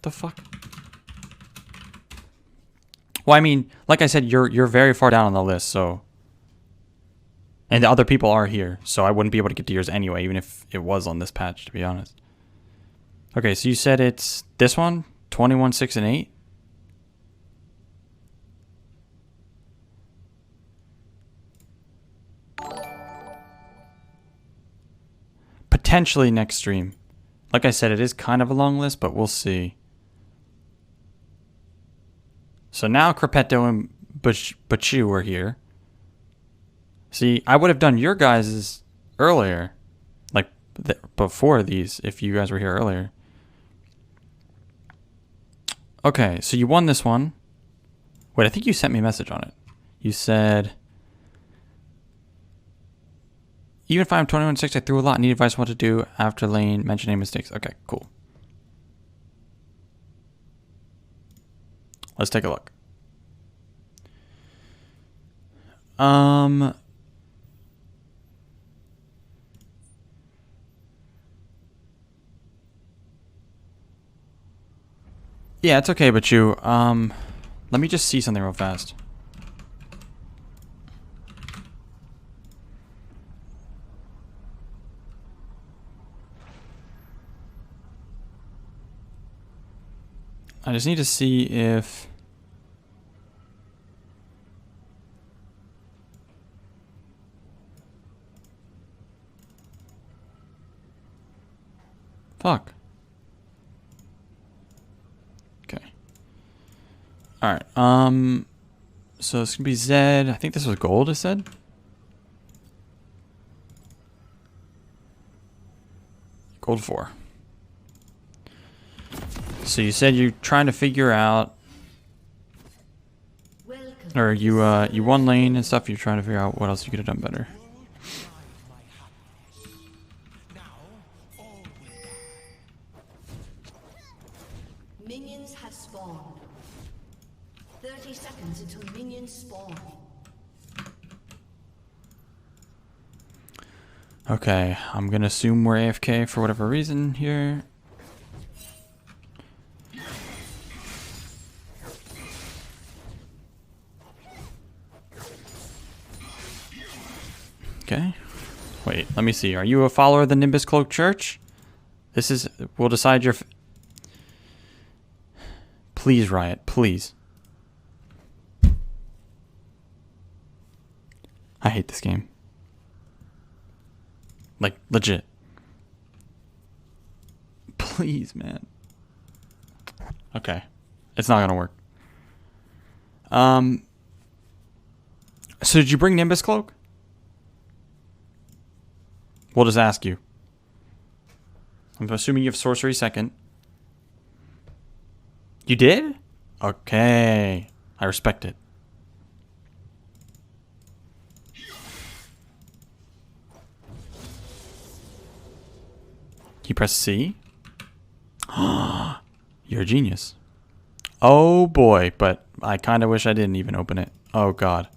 The fuck? Well, I mean, like I said, you're very far down on the list, so. And the other people are here, so I wouldn't be able to get to yours anyway, even if it was on this patch, to be honest. Okay, so you said it's this one? 21, 6, and 8? Potentially next stream. Like I said, it is kind of a long list, but we'll see. So now Crepetto and Bachu are here. See, I would have done your guys' earlier. Like, before these, if you guys were here earlier. Okay, so you won this one. Wait, I think you sent me a message on it. You said, even if I'm 21-6, I threw a lot. Need advice on what to do after lane, mention any mistakes. Okay, cool. Let's take a look. Yeah, it's okay, but you, let me just see something real fast. I just need to see if... Fuck. Okay. Alright, so it's gonna be Zed. I think this was gold, it said? Gold 4. So you said you're trying to figure out, or you won lane and stuff. You're trying to figure out what else you could have done better. Minions have spawned. 30 seconds until minions spawn. Okay, I'm gonna assume we're AFK for whatever reason here. Okay. Wait, let me see. Are you a follower of the Nimbus Cloak Church? This is... We'll decide your... Please, Riot. Please. I hate this game. Like, legit. Please, man. Okay. It's not gonna work. So did you bring Nimbus Cloak? We'll just ask you. I'm assuming you have sorcery second. You did? Okay. I respect it. You press C? You're a genius. Oh boy, but I kind of wish I didn't even open it. Oh god.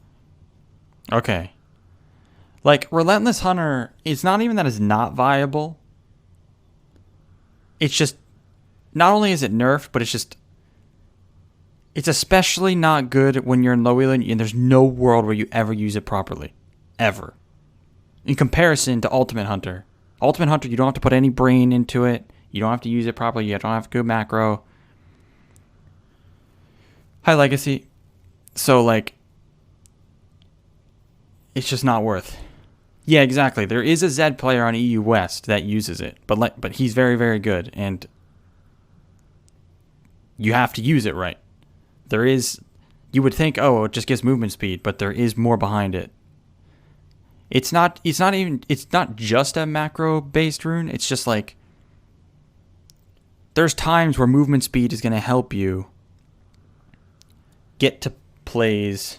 Okay. Like, Relentless Hunter, it's not even that it's not viable. It's just, not only is it nerfed, but it's just, it's especially not good when you're in low elo and there's no world where you ever use it properly. Ever. In comparison to Ultimate Hunter. Ultimate Hunter, you don't have to put any brain into it. You don't have to use it properly. You don't have good macro. High Legacy. So, like, it's just not worth. Yeah, exactly. There is a Zed player on EU West that uses it, but he's very, very good, and you have to use it right. There is, you would think, oh, it just gives movement speed, but there is more behind it. It's not just a macro-based rune. It's just like, there's times where movement speed is going to help you get to plays,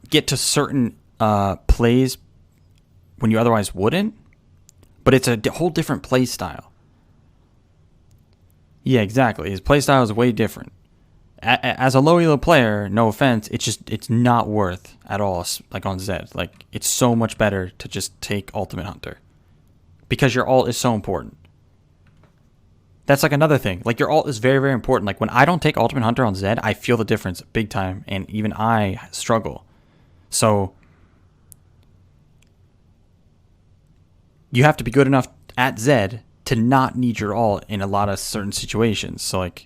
get to certain plays when you otherwise wouldn't, but it's a whole different play style. Yeah, exactly. His play style is way different. As a low elo player, no offense, it's not worth at all. Like on Zed, like it's so much better to just take Ultimate Hunter because your ult is so important. That's like another thing. Like your ult is very, very important. Like when I don't take Ultimate Hunter on Zed, I feel the difference big time, and even I struggle. So you have to be good enough at Zed to not need your ult in a lot of certain situations. So like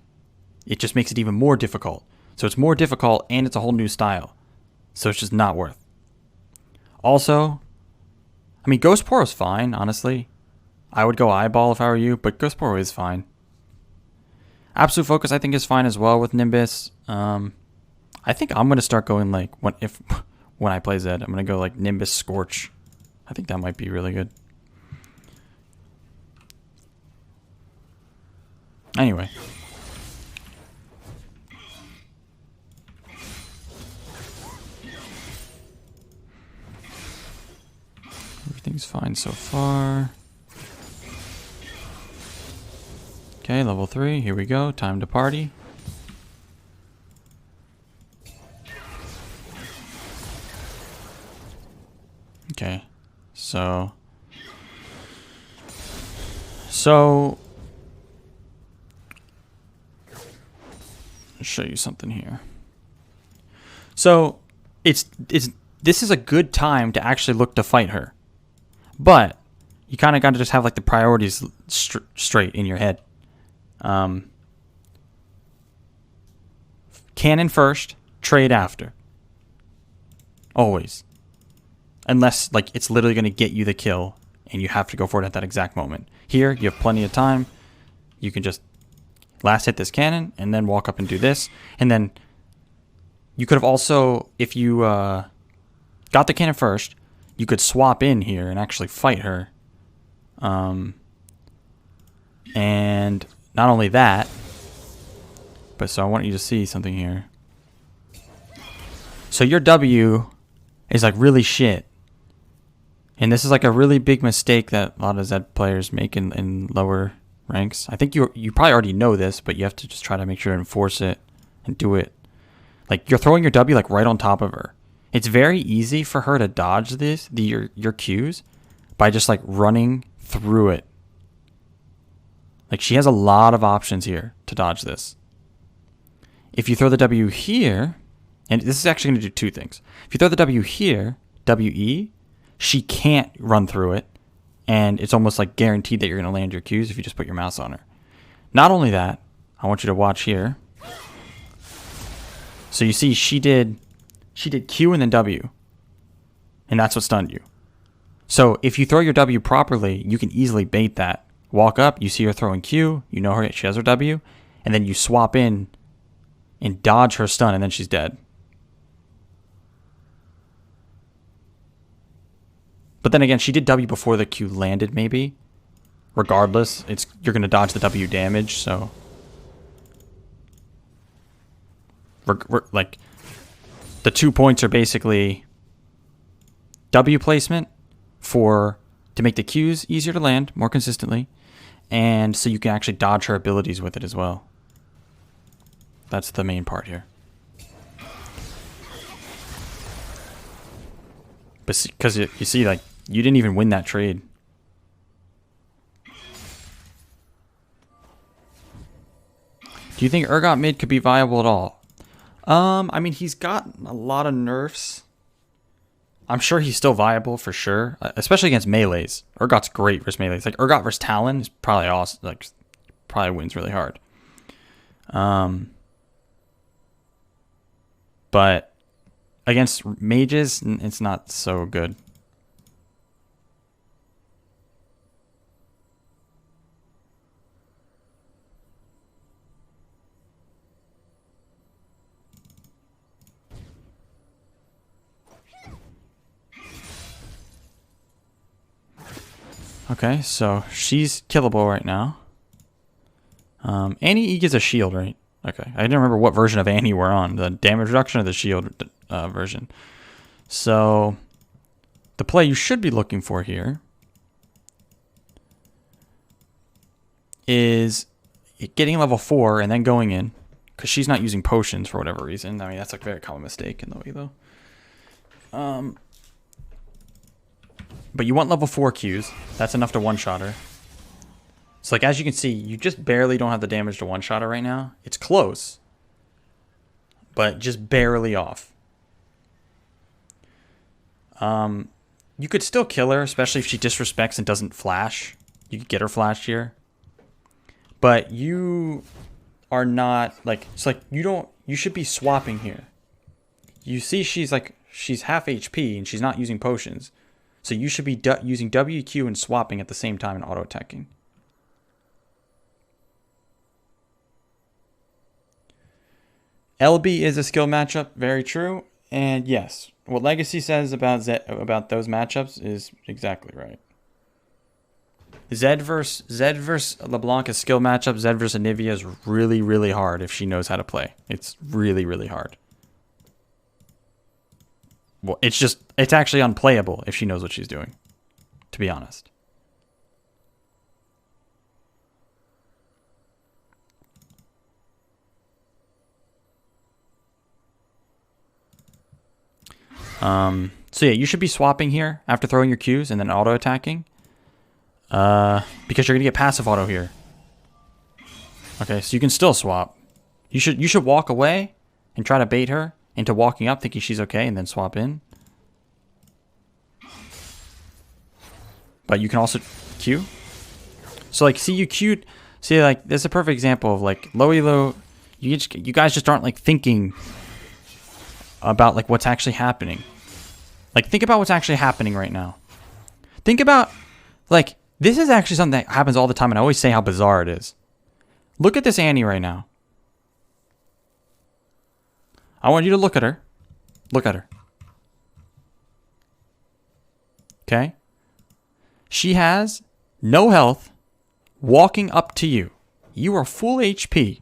it just makes it even more difficult. So it's more difficult and it's a whole new style. So it's just not worth. Also, I mean, Ghost Poro is fine, honestly. I would go eyeball if I were you, but Ghost Poro is fine. Absolute Focus I think is fine as well with Nimbus. I think I'm going to start going like, when I play Zed, I'm going to go like Nimbus Scorch. I think that might be really good. Anyway. Everything's fine so far. Okay, level 3. Here we go. Time to party. Okay. So I'll show you something here. So this is a good time to actually look to fight her. But you kind of got to just have like the priorities straight in your head. Cannon first, trade after. Always. Unless like it's literally going to get you the kill and you have to go for it at that exact moment. Here, you have plenty of time. You can just last hit this cannon and then walk up and do this. And then you could have also, if you got the cannon first, you could swap in here and actually fight her. And not only that, but so I want you to see something here. So your W is like really shit. And this is like a really big mistake that a lot of Zed players make in lower ranks. I think you probably already know this, but you have to just try to make sure to enforce it and do it. Like you're throwing your W like right on top of her. It's very easy for her to dodge your Qs by just like running through it. Like she has a lot of options here to dodge this. If you throw the W here, and this is actually going to do two things. If you throw the W here, WE, she can't run through it. And it's almost like guaranteed that you're going to land your Qs if you just put your mouse on her. Not only that, I want you to watch here. So you see she did Q and then W. And that's what stunned you. So if you throw your W properly, you can easily bait that. Walk up, you see her throwing Q, you know her, she has her W, and then you swap in and dodge her stun, and then she's dead. But then again, she did W before the Q landed, maybe. Regardless, you're going to dodge the W damage, so... like, the 2 points are basically W placement to make the Qs easier to land more consistently, and so you can actually dodge her abilities with it as well. That's the main part here. But because you see, like, you didn't even win that trade. Do you think Urgot mid could be viable at all? I mean, he's got a lot of nerfs. I'm sure he's still viable for sure, especially against melees. Urgot's great versus melees. Like Urgot versus Talon is probably awesome. Like, probably wins really hard. But against mages, it's not so good. Okay, so she's killable right now. Annie E gives a shield, right? Okay, I didn't remember what version of Annie we're on. The damage reduction or the shield version. So, the play you should be looking for here is getting level 4 and then going in. Because she's not using potions for whatever reason. I mean, that's a very common mistake in the way, though. But you want level 4 Qs. That's enough to one-shot her. So like as you can see, you just barely don't have the damage to one-shot her right now. It's close, but just barely off. You could still kill her, especially if she disrespects and doesn't flash. You could get her flashed here. But you are not, like, it's like you should be swapping here. You see she's half HP and she's not using potions. So you should be using WQ and swapping at the same time and auto-attacking. LB is a skill matchup, very true. And yes, what Legacy says about those matchups is exactly right. Zed versus LeBlanc's skill matchup, Zed versus Anivia is really, really hard if she knows how to play. It's really, really hard. Well, it's actually unplayable if she knows what she's doing, to be honest. So yeah, you should be swapping here after throwing your Qs and then auto-attacking. Because you're going to get passive auto here. Okay, so you can still swap. You should walk away and try to bait her into walking up thinking she's okay and then swap in. But you can also Q. So like, see, you Q'd. See, like, this is a perfect example of like low elo. You guys just aren't like thinking about like what's actually happening. Like, think about what's actually happening right now. Think about, like, this is actually something that happens all the time, and I always say how bizarre it is. Look at this Annie right now. I want you to look at her. Look at her. Okay? She has no health, walking up to you. You are full HP.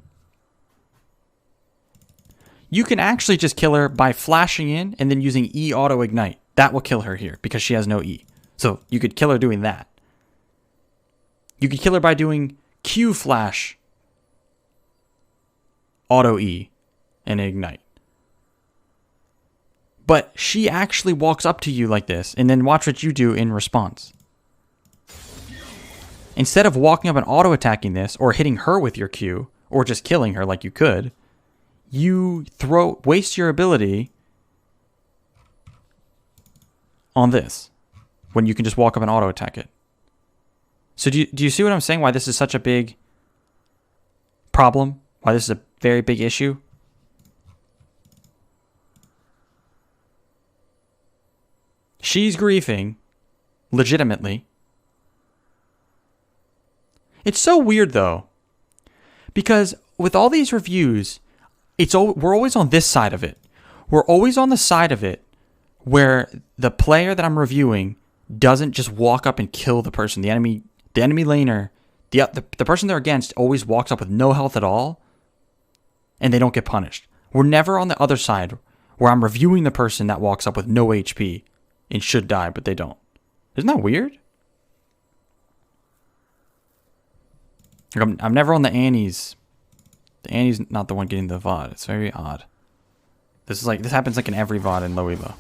You can actually just kill her by flashing in and then using E auto ignite. That will kill her here because she has no E. So you could kill her doing that. You could kill her by doing Q flash, auto E, and ignite. But she actually walks up to you like this and then watch what you do in response. Instead of walking up and auto attacking this or hitting her with your Q or just killing her like you could, you waste your ability on this when you can just walk up and auto attack it. So do you see what I'm saying? Why this is such a big problem? Why this is a very big issue? She's griefing legitimately. It's so weird though, because with all these reviews, we're always on this side of it. We're always on the side of it where the player that I'm reviewing doesn't just walk up and kill the person. The enemy laner, the person they're against always walks up with no health at all, and they don't get punished. We're never on the other side where I'm reviewing the person that walks up with no HP and should die, but they don't. Isn't that weird? Like I'm never on the Annie's. The Annie's not the one getting the VOD. It's very odd. This happens like in every VOD in low elo.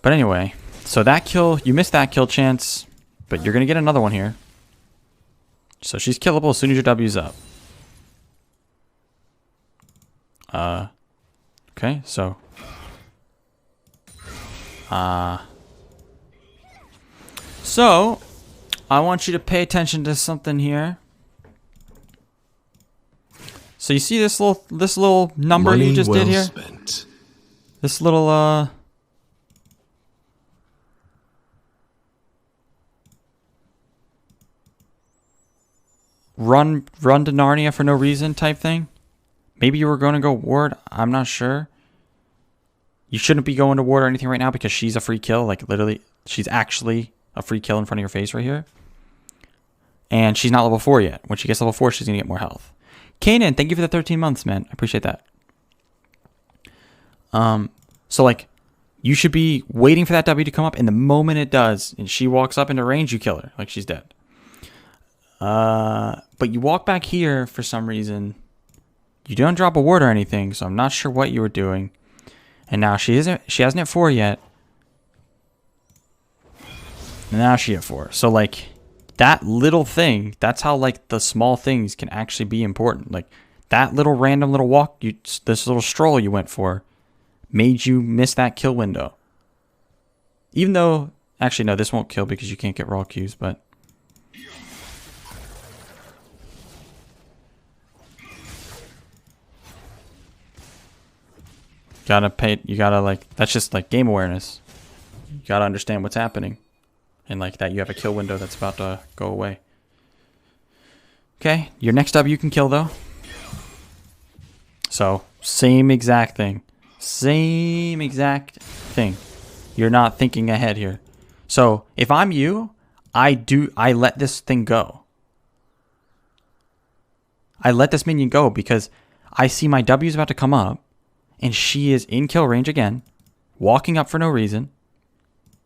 But anyway, so that kill, you missed that kill chance, but you're gonna get another one here. So she's killable as soon as your W's up. Okay, so I want you to pay attention to something here. So you see this little number you just did here? Spent. This little run to Narnia for no reason type thing. Maybe you were going to go ward. I'm not sure. You shouldn't be going to ward or anything right now because she's a free kill. Like literally, she's actually a free kill in front of your face right here. And she's not level 4 yet. When she gets level 4, she's going to get more health. Kanan, thank you for the 13 months, man. I appreciate that. So like, you should be waiting for that W to come up, and the moment it does, and she walks up into range, you kill her. Like, she's dead. But you walk back here for some reason. You don't drop a ward or anything, so I'm not sure what you were doing. And now she hasn't hit 4 yet. And now she hit 4. So like, that little thing, that's how like the small things can actually be important. Like that little random little walk, this little stroll you went for made you miss that kill window. Even though, actually no, this won't kill because you can't get raw Qs, but you gotta like, that's just like game awareness. You gotta understand what's happening. And like that you have a kill window that's about to go away. Okay, your next W you can kill though. So, same exact thing. Same exact thing. You're not thinking ahead here. So, if I'm you, I let this thing go. I let this minion go because I see my W is about to come up and she is in kill range again, walking up for no reason.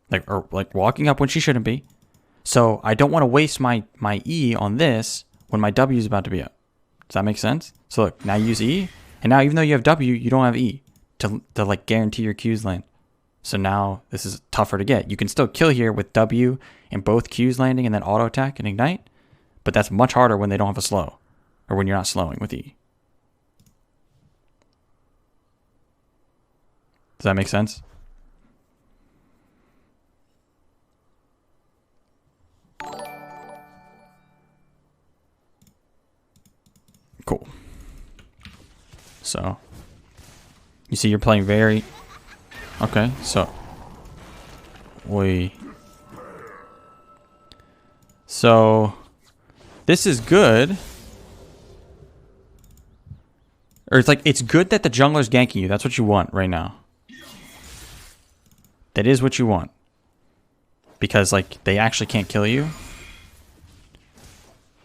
Like walking up when she shouldn't be. So I don't want to waste my E on this when my W is about to be up. Does that make sense? So look, now you use E, and now even though you have W, you don't have E to like guarantee your Qs land. So now this is tougher to get. You can still kill here with W and both Qs landing and then auto attack and ignite, but that's much harder when they don't have a slow or when you're not slowing with E. Does that make sense? Cool. So, you see you're playing very... Okay, so... So, this is good. Or it's like, it's good that the jungler's ganking you. That's what you want right now. That is what you want. Because, like, they actually can't kill you.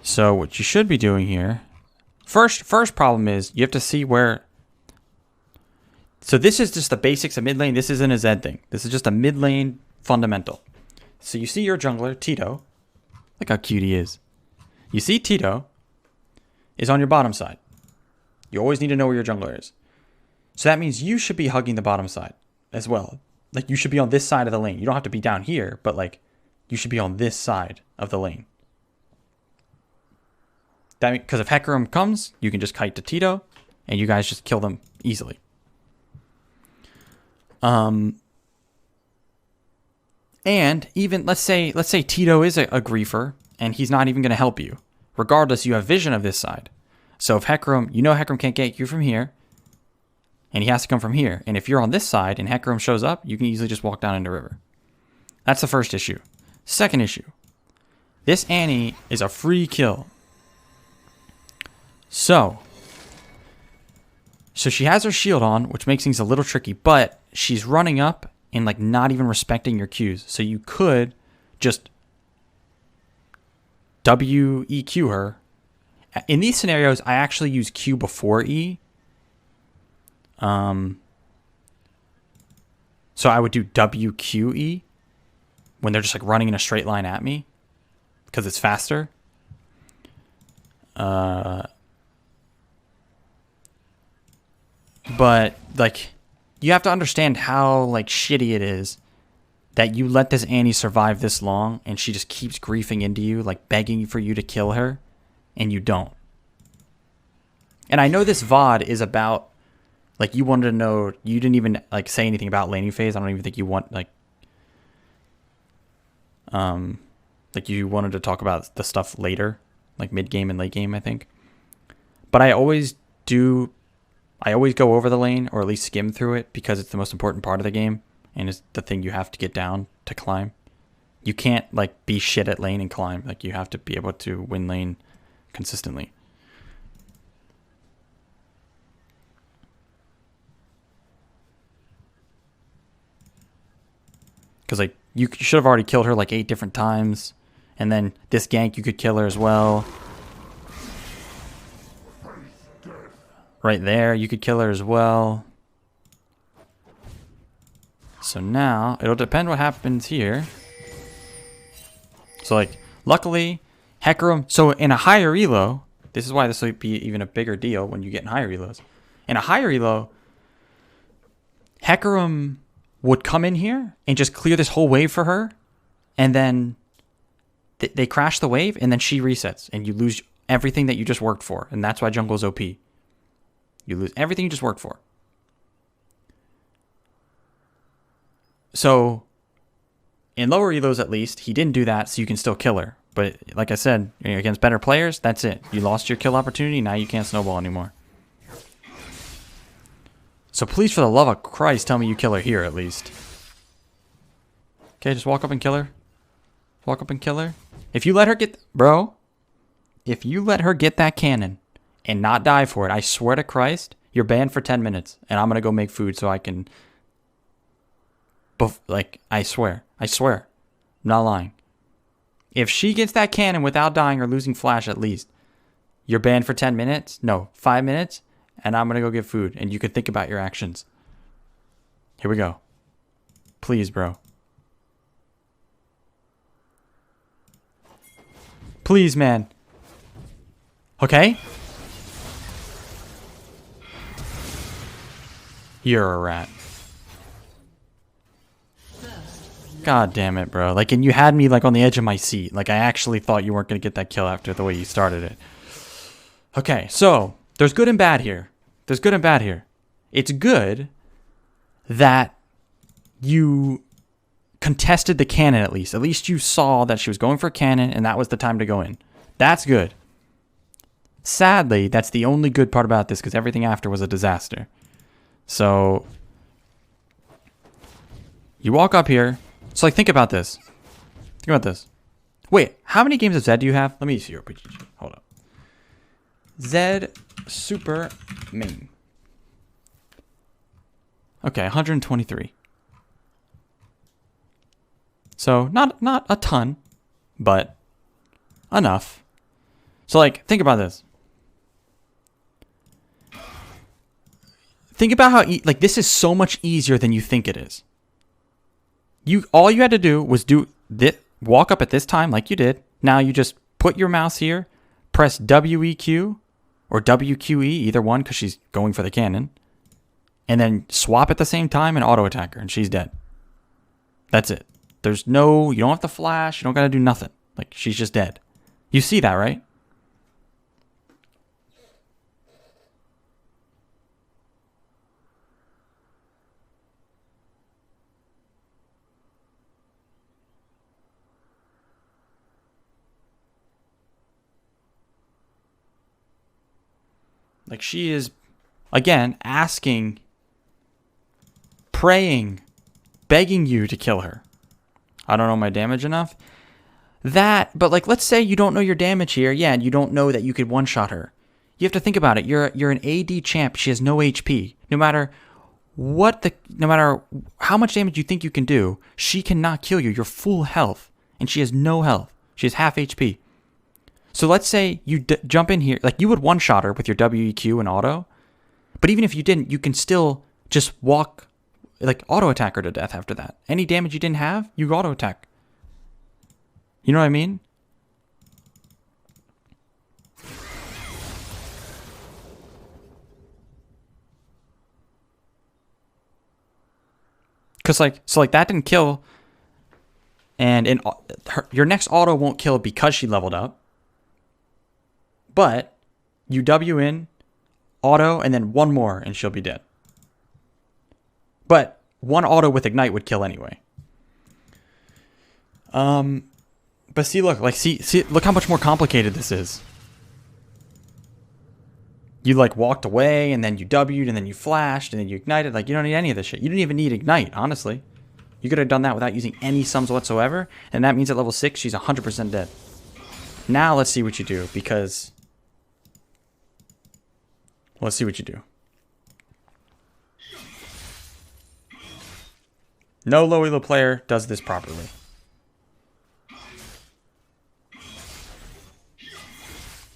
So, what you should be doing here... First problem is you have to see where. So this is just the basics of mid lane. This isn't a Zed thing. This is just a mid lane fundamental. So you see your jungler, Tito. Look how cute he is. You see Tito is on your bottom side. You always need to know where your jungler is. So that means you should be hugging the bottom side as well. Like you should be on this side of the lane. You don't have to be down here, but like you should be on this side of the lane. That because if Hecarim comes, you can just kite to Tito, and you guys just kill them easily. And even let's say Tito is a griefer, and he's not even going to help you. Regardless, you have vision of this side. So if Hecarim, you know Hecarim can't get you from here, and he has to come from here. And if you're on this side and Hecarim shows up, you can easily just walk down into river. That's the first issue. Second issue, this Annie is a free kill. So she has her shield on, which makes things a little tricky, but she's running up and like not even respecting your Qs. So you could just WEQ her. In these scenarios, I actually use Q before E. So I would do WQE when they're just like running in a straight line at me because it's faster. But like you have to understand how like shitty it is that you let this Annie survive this long and she just keeps griefing into you, like begging for you to kill her, and you don't. And I know this VOD is about like you wanted to know, you didn't even like say anything about laning phase. I don't even think you want like you wanted to talk about the stuff later, like mid game and late game, I think. But I always go over the lane, or at least skim through it, because it's the most important part of the game, and it's the thing you have to get down to climb. You can't like be shit at lane and climb. Like you have to be able to win lane consistently. Because like you should have already killed her like 8 different times, and then this gank you could kill her as well. Right there, you could kill her as well. So now, it'll depend what happens here. So like, luckily, Hecarim, so in a higher elo, this is why this will be even a bigger deal when you get in higher elos. In a higher elo, Hecarim would come in here and just clear this whole wave for her, and then they crash the wave, and then she resets, and you lose everything that you just worked for. And that's why jungle's OP. You lose everything you just worked for. So, in lower elos at least, he didn't do that, so you can still kill her. But like I said, against better players, that's it. You lost your kill opportunity, now you can't snowball anymore. So please, for the love of Christ, tell me you kill her here at least. Okay, just walk up and kill her. Walk up and kill her. If you let her get... Bro, if you let her get that cannon and not die for it, I swear to Christ, you're banned for 10 minutes. And I'm going to go make food so I can... Like, I swear. I swear. I'm not lying. If she gets that cannon without dying or losing flash at least, you're banned for 10 minutes. No, 5 minutes. And I'm going to go get food. And you can think about your actions. Here we go. Please, bro. Please, man. Okay? You're a rat. God damn it, bro. Like, and you had me, like, on the edge of my seat. Like, I actually thought you weren't going to get that kill after the way you started it. Okay, so... There's good and bad here. There's good and bad here. It's good that you contested the cannon at least. At least you saw that she was going for a cannon and that was the time to go in. That's good. Sadly, that's the only good part about this because everything after was a disaster. So, you walk up here. So, like, think about this. Think about this. Wait, how many games of Zed do you have? Let me see your PGG. Hold up. Zed Super Main. Okay, 123. So, not a ton, but enough. So, like, think about this. Think about how, like, this is so much easier than you think it is. All you had to do was walk up at this time like you did. Now you just put your mouse here, press WEQ or WQE, either one, because she's going for the cannon, and then swap at the same time and auto attack her, and she's dead. That's it. You don't have to flash, you don't gotta do nothing. Like, she's just dead. You see that, right? Like, she is, again, asking, praying, begging you to kill her. I don't know my damage enough. But like, let's say you don't know your damage here. Yeah, and you don't know that you could one-shot her. You have to think about it. You're an AD champ. She has no HP. No matter how much damage you think you can do, she cannot kill you. You're full health, and she has no health. She has half HP. So let's say you jump in here, like you would one-shot her with your WEQ and auto, but even if you didn't, you can still just walk, like auto attack her to death after that. Any damage you didn't have, you auto attack. You know what I mean? Because like that didn't kill, and your next auto won't kill because she leveled up. But you W in, auto, and then one more, and she'll be dead. But one auto with Ignite would kill anyway. But see, look, look how much more complicated this is. You like walked away, and then you W'd, and then you flashed, and then you ignited. Like, you don't need any of this shit. You didn't even need Ignite, honestly. You could have done that without using any sums whatsoever, and that means at level 6, she's 100% dead. Now let's see what you do, because... Let's see what you do. No low elo player does this properly.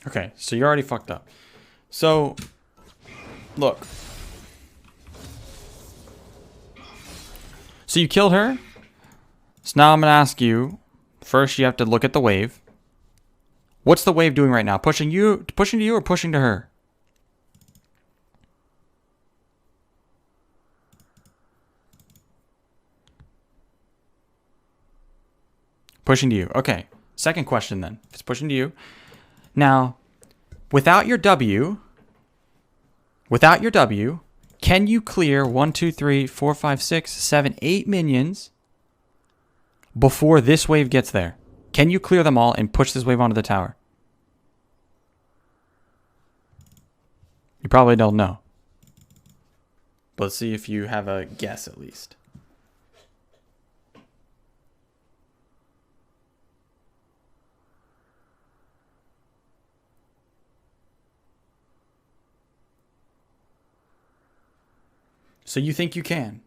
Okay, so you're already fucked up. So, look. So you killed her. So now I'm going to ask you. First, you have to look at the wave. What's the wave doing right now? Pushing to you or pushing to her? Pushing to you. Okay. Second question then. If it's pushing to you. Now, without your W, can you clear 1, 2, 3, 4, 5, 6, 7, 8 minions before this wave gets there? Can you clear them all and push this wave onto the tower? You probably don't know. But let's see if you have a guess at least. So you think you can?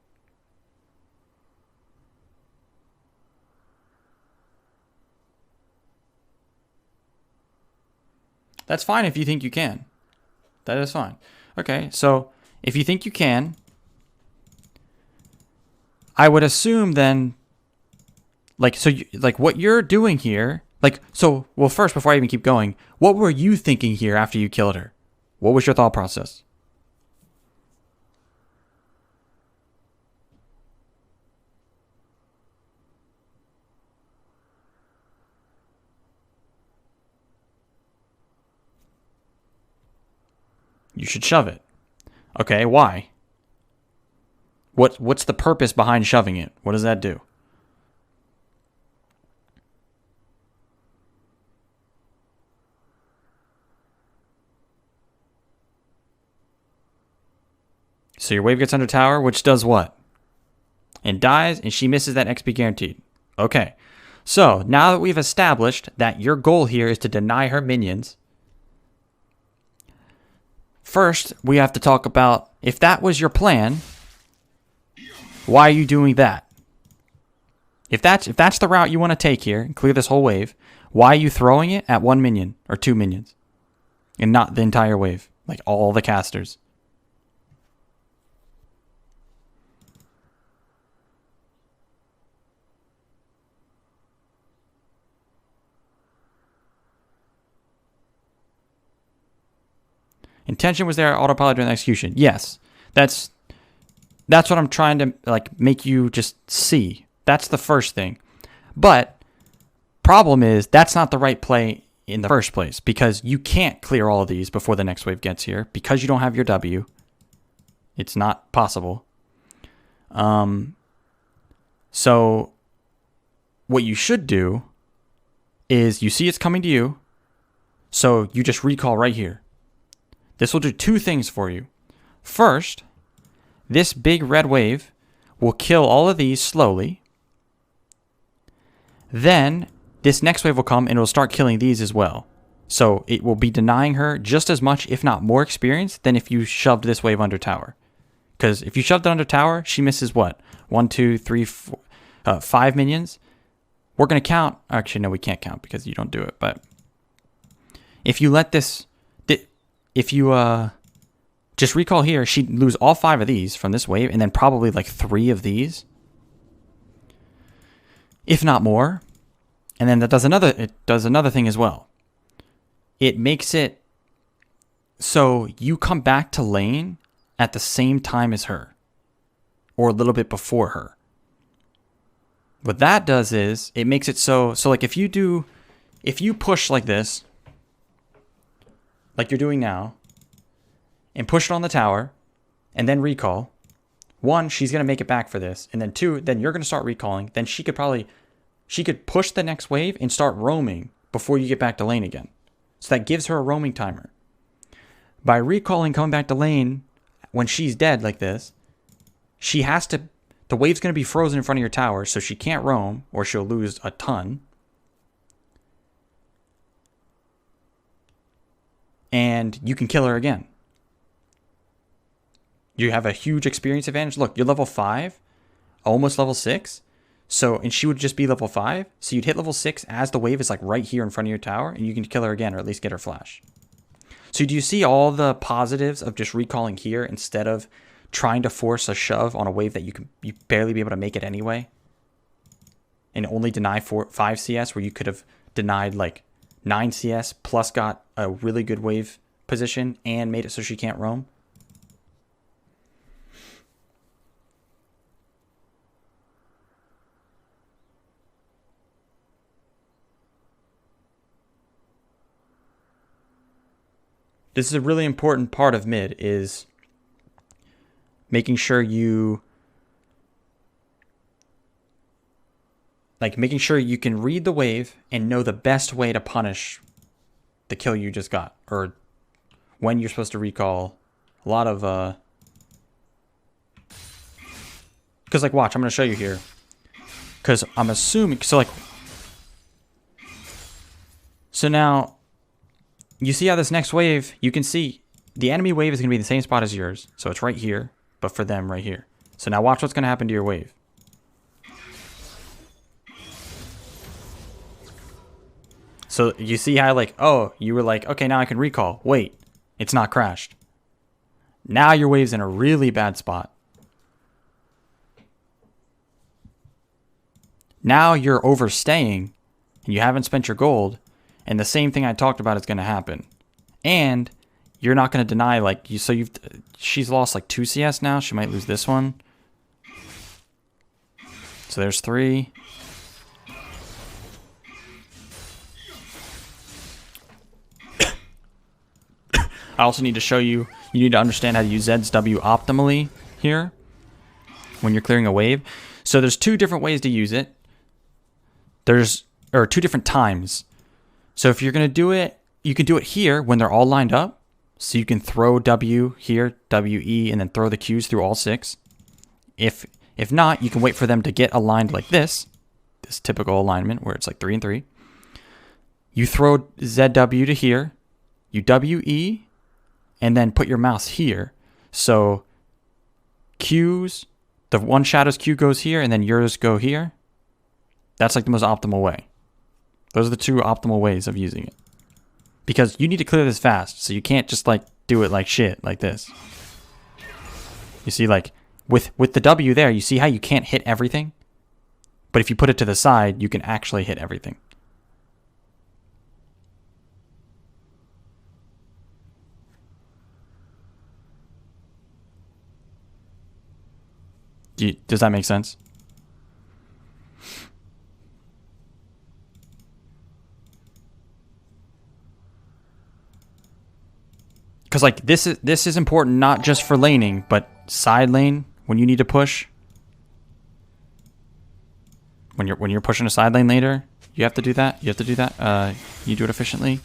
That's fine if you think you can. That is fine. Okay, so if you think you can, I would assume then, like, so you, like what you're doing here, like, so, well, first, before I even keep going, what were you thinking here after you killed her? What was your thought process? You should shove it. Okay, why? What's the purpose behind shoving it? What does that do? So your wave gets under tower, which does what? And dies, and she misses that XP guaranteed. Okay. So now that we've established that your goal here is to deny her minions, first, we have to talk about, if that was your plan, why are you doing that? If that's the route you want to take here, and clear this whole wave, why are you throwing it at 1 minion or 2 minions? And not the entire wave, like all the casters. Intention was there, autopilot during the execution. Yes, that's what I'm trying to like make you just see. That's the first thing. But problem is that's not the right play in the first place, because you can't clear all of these before the next wave gets here because you don't have your W. It's not possible. So what you should do is, you see it's coming to you, so you just recall right here. This will do 2 things for you. First, this big red wave will kill all of these slowly. Then this next wave will come and it will start killing these as well. So it will be denying her just as much, if not more experience, than if you shoved this wave under tower. Because if you shoved it under tower, she misses what? 1, 2, 3, 4, 5 minions. We're going to count. Actually, no, we can't count because you don't do it. But if you let this... If you just recall here, she'd lose all 5 of these from this wave, and then probably like 3 of these, if not more. And then it does another thing as well. It makes it so you come back to lane at the same time as her, or a little bit before her. What that does is it makes it so like if you push like this, like you're doing now, and push it on the tower, and then recall. 1, she's going to make it back for this. And then 2, then you're going to start recalling. Then she could push the next wave and start roaming before you get back to lane again. So that gives her a roaming timer. By recalling, coming back to lane when she's dead like this, the wave's going to be frozen in front of your tower, so she can't roam, or she'll lose a ton. And you can kill her again. You have a huge experience advantage. Look, you're level 5, almost level 6. So, and she would just be level 5. So you'd hit level 6 as the wave is like right here in front of your tower, and you can kill her again, or at least get her flash. So do you see all the positives of just recalling here instead of trying to force a shove on a wave that you barely be able to make it anyway? And only deny 5 CS where you could have denied like 9 CS plus got a really good wave position and made it so she can't roam? This is a really important part of mid, is making sure you can read the wave and know the best way to punish the kill you just got, or when you're supposed to recall. A lot of because like, watch, I'm gonna show you here, because I'm assuming, so now you see how this next wave, you can see the enemy wave is gonna be in the same spot as yours, so it's right here, but for them right here. So now watch what's gonna happen to your wave. So you see how, like, oh, you were like, okay, now I can recall. Wait, it's not crashed. Now your wave's in a really bad spot. Now you're overstaying and you haven't spent your gold, and the same thing I talked about is going to happen. And you're not going to deny, like, she's lost like 2 CS now. She might lose this one. So there's 3. I also need to show you, you need to understand how to use Zed's W optimally here when you're clearing a wave. So there's 2 different ways to use it. Or 2 different times. So if you're going to do it, you can do it here when they're all lined up. So you can throw W here, WE, and then throw the Qs through all 6. If not, you can wait for them to get aligned like this typical alignment where it's like 3 and 3. You throw ZW to here, you WE, and then put your mouse here. So Qs, the one shadow's Q goes here, and then yours go here. That's like the most optimal way. Those are the 2 optimal ways of using it. Because you need to clear this fast, so you can't just like do it like shit, like this. You see, like, with the W there, you see how you can't hit everything? But if you put it to the side, you can actually hit everything. Does that make sense? Because like this is important not just for laning, but side lane when you need to push. When you're pushing a side lane later, you have to do that. You do it efficiently.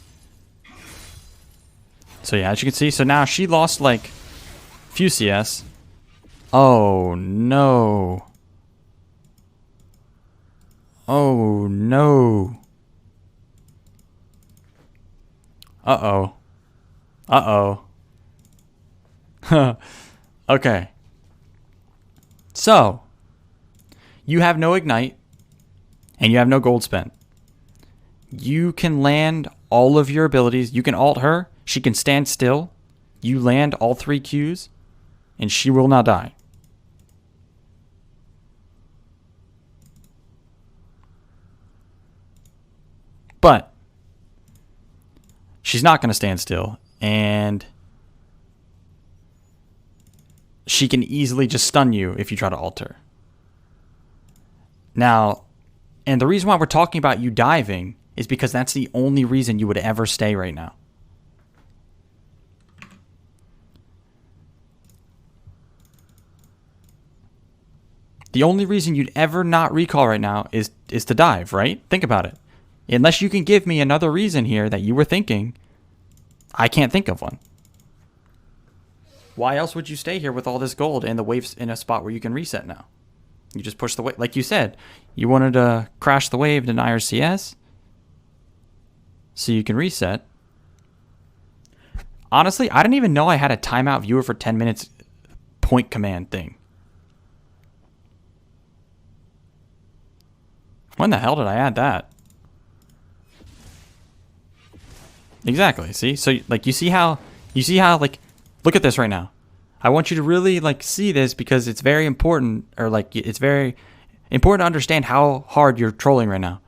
So yeah, as you can see, so now she lost like few CS. Oh no. Oh no. Uh-oh. Uh-oh. Okay. So, you have no ignite, and you have no gold spent. You can land all of your abilities. You can ult her. She can stand still. You land all 3 Qs, and she will not die. But she's not going to stand still, and she can easily just stun you if you try to ult her. Now, and the reason why we're talking about you diving is because that's the only reason you would ever stay right now. The only reason you'd ever not recall right now is to dive, right? Think about it. Unless you can give me another reason here that you were thinking, I can't think of one. Why else would you stay here with all this gold and the waves in a spot where you can reset now? You just push the wave. Like you said, you wanted to crash the wave, deny her CS, so you can reset. Honestly, I didn't even know I had a timeout viewer for 10 minutes point command thing. When the hell did I add that? Exactly. See? So like you see how like, look at this right now. I want you to really like see this because it's very important, or like it's very important to understand how hard you're trolling right now.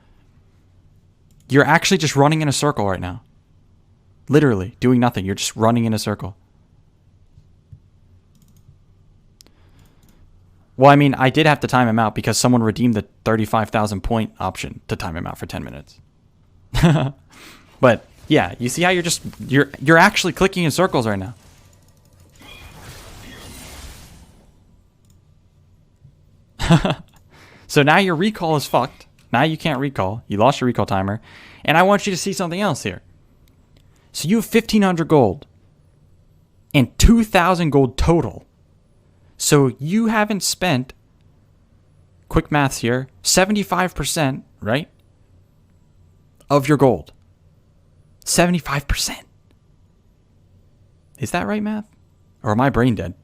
You're actually just running in a circle right now. Literally doing nothing. You're just running in a circle. Well, I mean, I did have to time him out because someone redeemed the 35,000 point option to time him out for 10 minutes. But Yeah, you see how you're actually clicking in circles right now. So now your recall is fucked. Now you can't recall. You lost your recall timer. And I want you to see something else here. So you have 1,500 gold. And 2,000 gold total. So you haven't spent, quick maths here, 75%, right? Of your gold. 75%. Is that right, math? Or am I brain dead?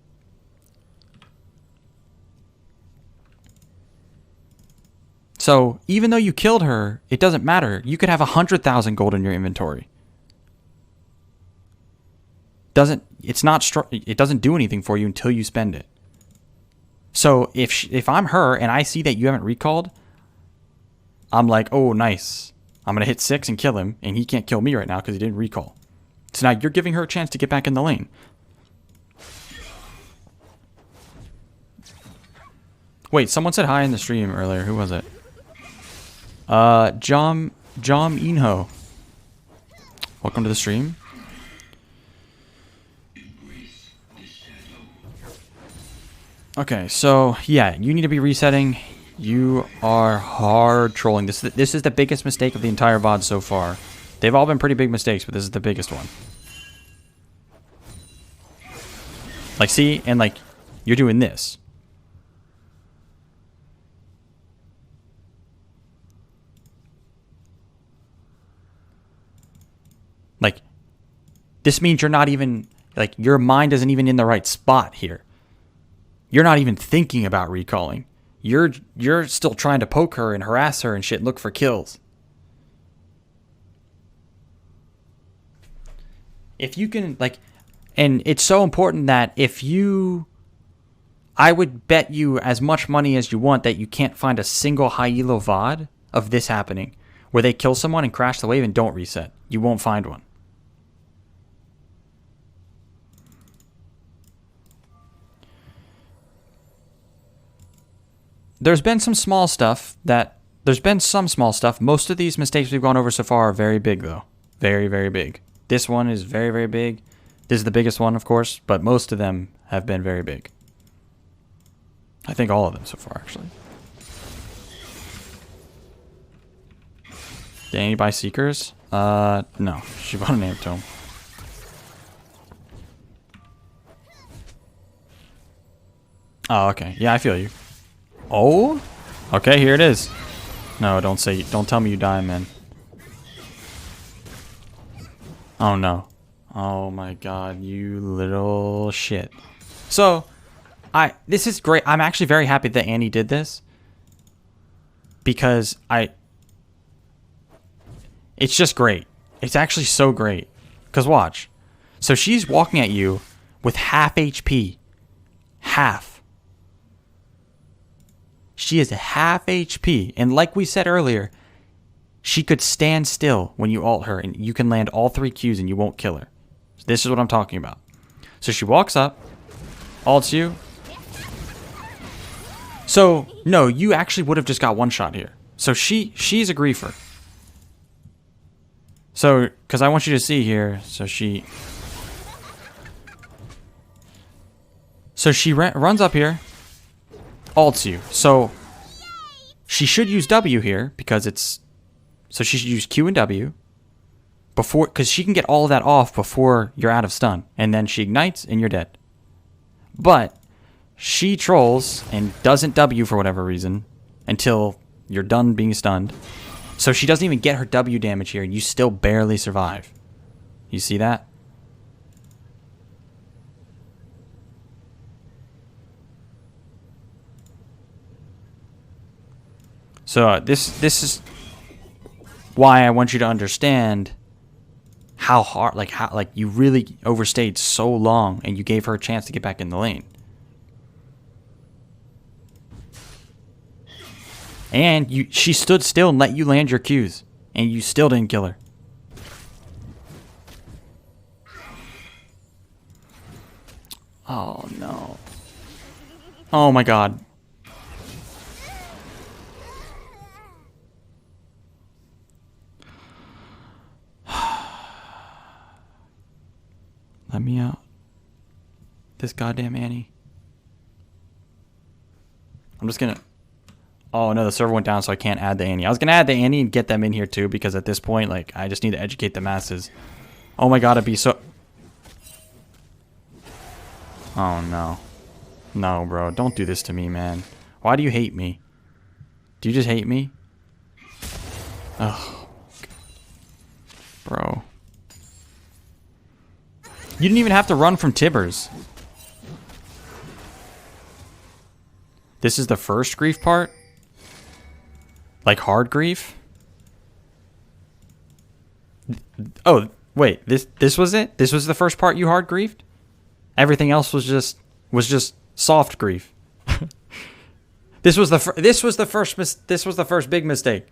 So even though you killed her, it doesn't matter. You could have 100,000 gold in your inventory. It doesn't do anything for you until you spend it. So if I'm her and I see that you haven't recalled, I'm like, oh, nice. I'm going to hit 6 and kill him, and he can't kill me right now because he didn't recall. So now you're giving her a chance to get back in the lane. Wait, someone said hi in the stream earlier. Who was it? Jom Inho. Welcome to the stream. Okay, so yeah, you need to be resetting. You are hard trolling. This is the biggest mistake of the entire VOD so far. They've all been pretty big mistakes, but this is the biggest one. Like, see? And, like, you're doing this. Like, this means you're not even, like, your mind isn't even in the right spot here. You're not even thinking about recalling. You're still trying to poke her and harass her and shit and look for kills. If you can, like, and it's so important that I would bet you as much money as you want that you can't find a single high elo VOD of this happening, where they kill someone and crash the wave and don't reset. You won't find one. There's been some small stuff. Most of these mistakes we've gone over so far are very big, though. Very, very big. This one is very, very big. This is the biggest one, of course, but most of them have been very big. I think all of them so far, actually. Did anybody buy Seekers? No. She bought a name tome. Oh, okay. Yeah, I feel you. Oh? Okay, here it is. No, don't tell me you die, man. Oh, no. Oh, my God, you little shit. So, this is great. I'm actually very happy that Annie did this. Because it's just great. It's actually so great. Because watch. So she's walking at you with half HP. Half. She is half HP. And like we said earlier, she could stand still when you ult her. And you can land all 3 Qs and you won't kill her. This is what I'm talking about. So she walks up. Ults you. So, no, you actually would have just got one shot here. So she's a griefer. So, because I want you to see here. So she runs up here. Ults you. So she should use W here because it's, so she should use Q and W before, because she can get all of that off before you're out of stun, and then she ignites and you're dead. But she trolls and doesn't W for whatever reason until you're done being stunned. So she doesn't even get her W damage here and you still barely survive. You see that? So this is why I want you to understand how hard, like you really overstayed so long and you gave her a chance to get back in the lane. And she stood still and let you land your Qs and you still didn't kill her. Oh no. Oh my God. Let me out. This goddamn Annie. I'm just gonna... Oh, no, the server went down, so I can't add the Annie. I was gonna add the Annie and get them in here, too, because at this point, like, I just need to educate the masses. Oh my god, it'd be so... Oh, no. No, bro. Don't do this to me, man. Why do you hate me? Do you just hate me? Oh. Bro. You didn't even have to run from Tibbers. This is the first grief part? Like hard grief? Oh, wait. This was it? This was the first part you hard griefed? Everything else was just soft grief. This was the first big mistake.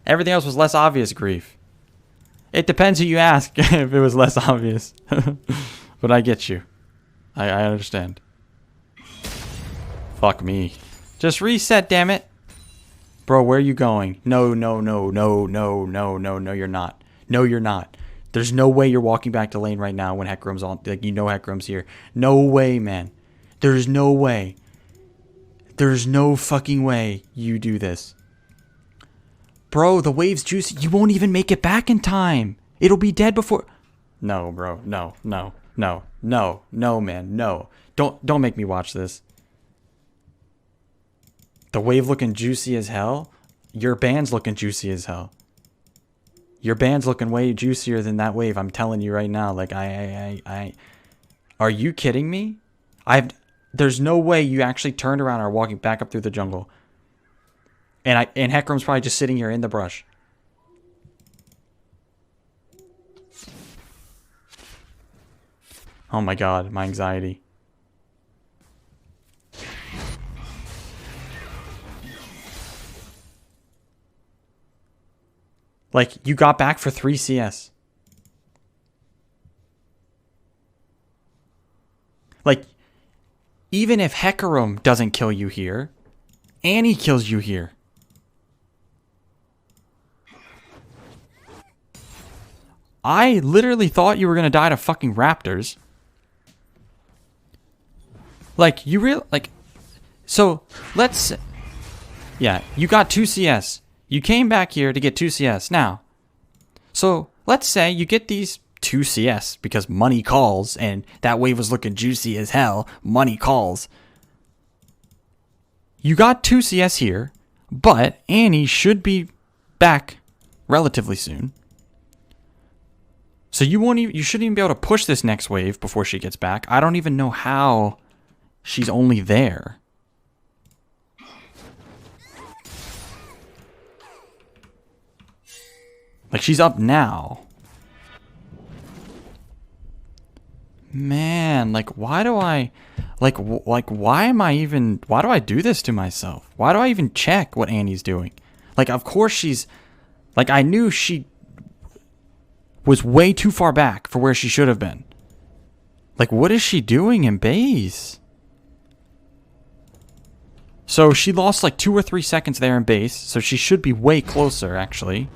Everything else was less obvious grief. It depends who you ask if it was less obvious. But I get you. I understand. Fuck me. Just reset, damn it. Bro, where are you going? No, you're not. No, you're not. There's no way you're walking back to lane right now when Hecarim's on. Like, you know Hecarim's here. No way, man. There's no way. There's no fucking way you do this. Bro, the wave's juicy. You won't even make it back in time. It'll be dead before... No, bro. No, man. No. Don't make me watch this. The wave looking juicy as hell? Your band's looking juicy as hell. Your band's looking way juicier than that wave. I'm telling you right now. Like, Are you kidding me? There's no way you actually turned around and are walking back up through the jungle. And Hecarim's probably just sitting here in the brush. Oh my god, my anxiety. Like, you got back for 3 CS. Like, even if Hecarim doesn't kill you here, Annie kills you here. I literally thought you were going to die to fucking raptors. Like, you real... Like, so, let's... Yeah, you got 2 CS. You came back here to get 2 CS. Now, so, let's say you get these 2 CS because money calls, and that wave was looking juicy as hell. Money calls. You got 2 CS here, but Annie should be back relatively soon. So you shouldn't even be able to push this next wave before she gets back. I don't even know how she's only there. Like, she's up now. Man, like, why do I... Like, why am I even... Why do I do this to myself? Why do I even check what Annie's doing? Like, of course she's... Like, I knew she was way too far back for where she should have been. Like, what is she doing in base? So, she lost like 2 or 3 seconds there in base, so she should be way closer, actually.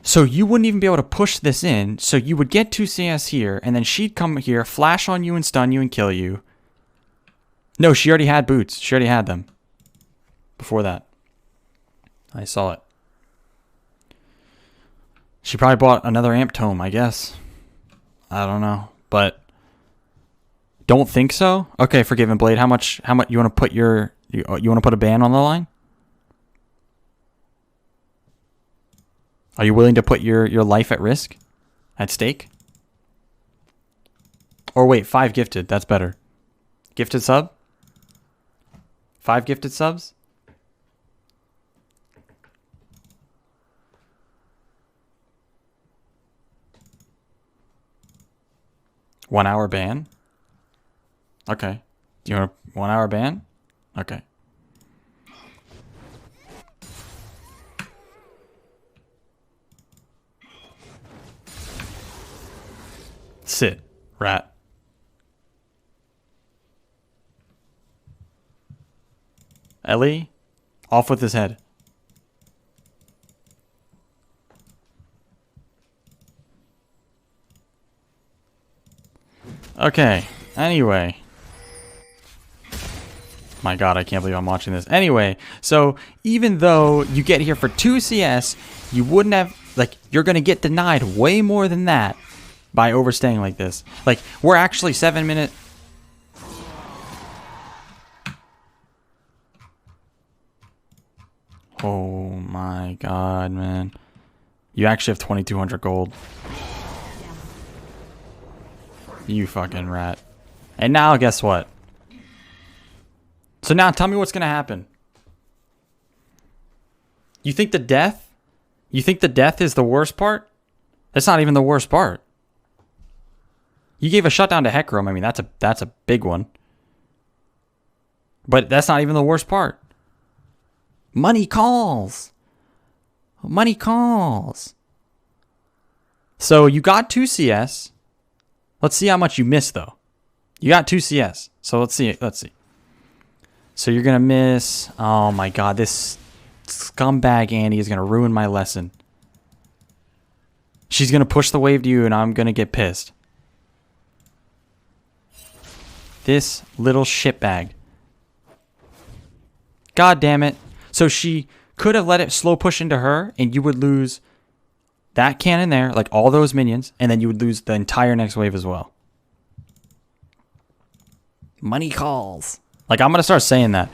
So, you wouldn't even be able to push this in, so you would get 2 CS here, and then she'd come here, flash on you and stun you and kill you. No, she already had boots. She already had them. Before that. I saw it. She probably bought another amp tome, I guess. I don't know, but don't think so. Okay, Forgiven Blade. How much you want to put you want to put a ban on the line? Are you willing to put your life at risk? At stake? Or wait, 5 gifted. That's better. Gifted sub? 5 gifted subs? One-hour ban? Okay. Do you want a 1 hour ban? Okay. Sit, rat. Ellie, off with his head. Okay, anyway. My god, I can't believe I'm watching this. Anyway, so even though you get here for 2 CS, you wouldn't have, like, you're gonna get denied way more than that by overstaying like this. Like, we're actually 7 minutes. Oh my god, man. You actually have 2,200 gold. You fucking rat. And now, guess what? So now, tell me what's gonna happen. You think the death? You think the death is the worst part? That's not even the worst part. You gave a shutdown to Hecarim. I mean, that's a big one. But that's not even the worst part. Money calls. Money calls. So you got 2 CS. Let's see how much you missed, though. You got 2 CS. So let's see. Let's see. So you're going to miss... Oh, my God. This scumbag Annie is going to ruin my lesson. She's going to push the wave to you, and I'm going to get pissed. This little shitbag. God damn it. So she could have let it slow push into her, and you would lose that cannon there, like all those minions, and then you would lose the entire next wave as well. Money calls. Like, I'm going to start saying that.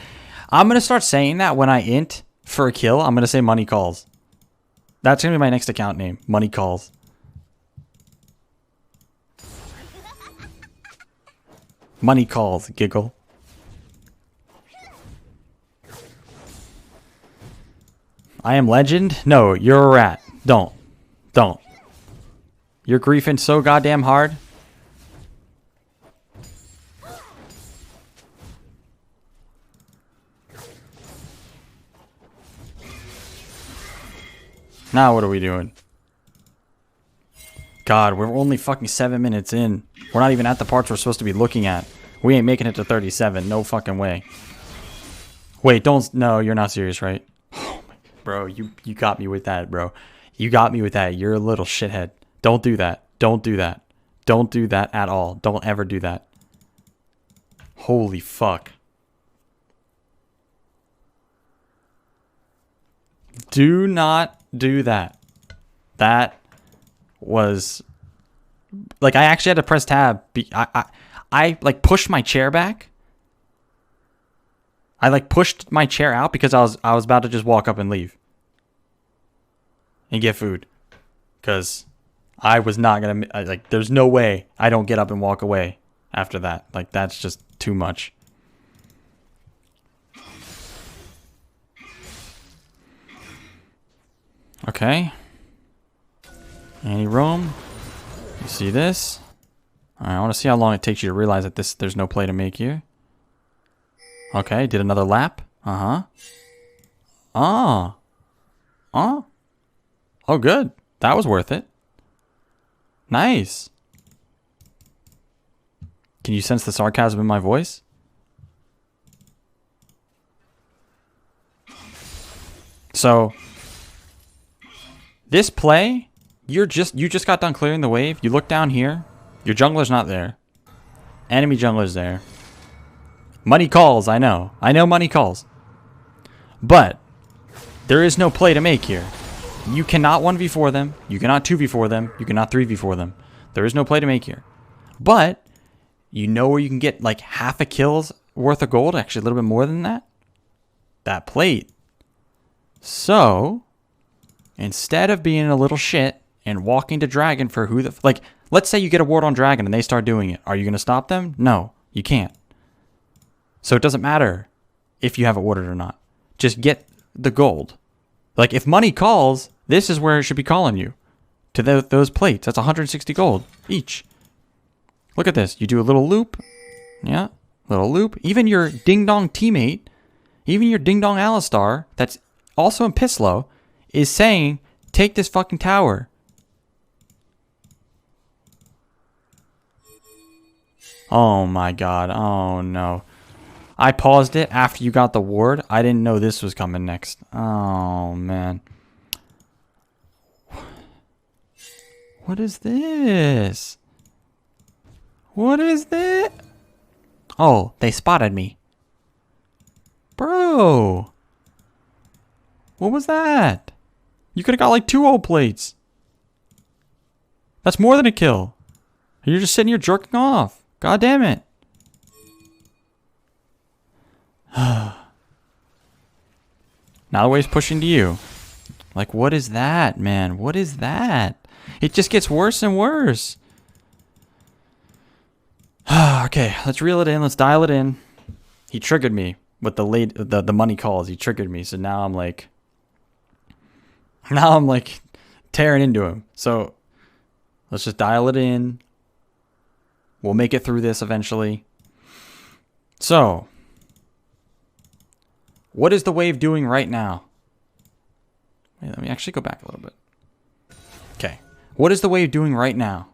I'm going to start saying that when I int for a kill. I'm going to say money calls. That's going to be my next account name. Money calls. Money calls. Giggle. I am legend? No, you're a rat. Don't. Don't. You're griefing so goddamn hard. Now what are we doing? God, we're only fucking 7 minutes in. We're not even at the parts we're supposed to be looking at. We ain't making it to 37. No fucking way. Wait, don't... No, you're not serious, right? Oh my, bro, you got me with that, bro. You got me with that. You're a little shithead. Don't do that. Don't do that. Don't do that at all. Don't ever do that. Holy fuck. Do not do that. That was... Like, I actually had to press tab. I like, pushed my chair back. I, like, pushed my chair out because I was about to just walk up and leave. And get food. Because I was not going to... Like, there's no way I don't get up and walk away after that. Like, that's just too much. Okay. Anti-roam. You see this? Alright, I want to see how long it takes you to realize that there's no play to make here. Okay, did another lap. Uh-huh. Oh. Oh. Oh, good. That was worth it. Nice. Can you sense the sarcasm in my voice? So... This play, you just got done clearing the wave. You look down here. Your jungler's not there. Enemy jungler's there. Money calls, I know. I know money calls. But there is no play to make here. You cannot 1v4 them. You cannot 2v4 them. You cannot 3v4 them. There is no play to make here. But you know where you can get like half a kill's worth of gold. Actually, a little bit more than that. That plate. So... Instead of being a little shit and walking to Dragon for who the... Like, let's say you get a ward on Dragon and they start doing it. Are you going to stop them? No, you can't. So it doesn't matter if you have it warded or not. Just get the gold. Like, if money calls, this is where it should be calling you. To those plates. That's 160 gold each. Look at this. You do a little loop. Yeah, little loop. Even your ding-dong teammate, even your ding-dong Alistar, that's also in Pislow, is saying, take this fucking tower. Oh my god. Oh no. I paused it after you got the ward. I didn't know this was coming next. Oh man. What is this? What is that? Oh, they spotted me. Bro. What was that? You could have got like 2 old plates. That's more than a kill. You're just sitting here jerking off. God damn it. Now the wave's pushing to you. Like, what is that, man? What is that? It just gets worse and worse. Okay, let's reel it in. Let's dial it in. He triggered me with the money calls. He triggered me. So now I'm like tearing into him. So let's just dial it in. We'll make it through this eventually. So, what is the wave doing right now? Wait, let me actually go back a little bit. Okay. What is the wave doing right now?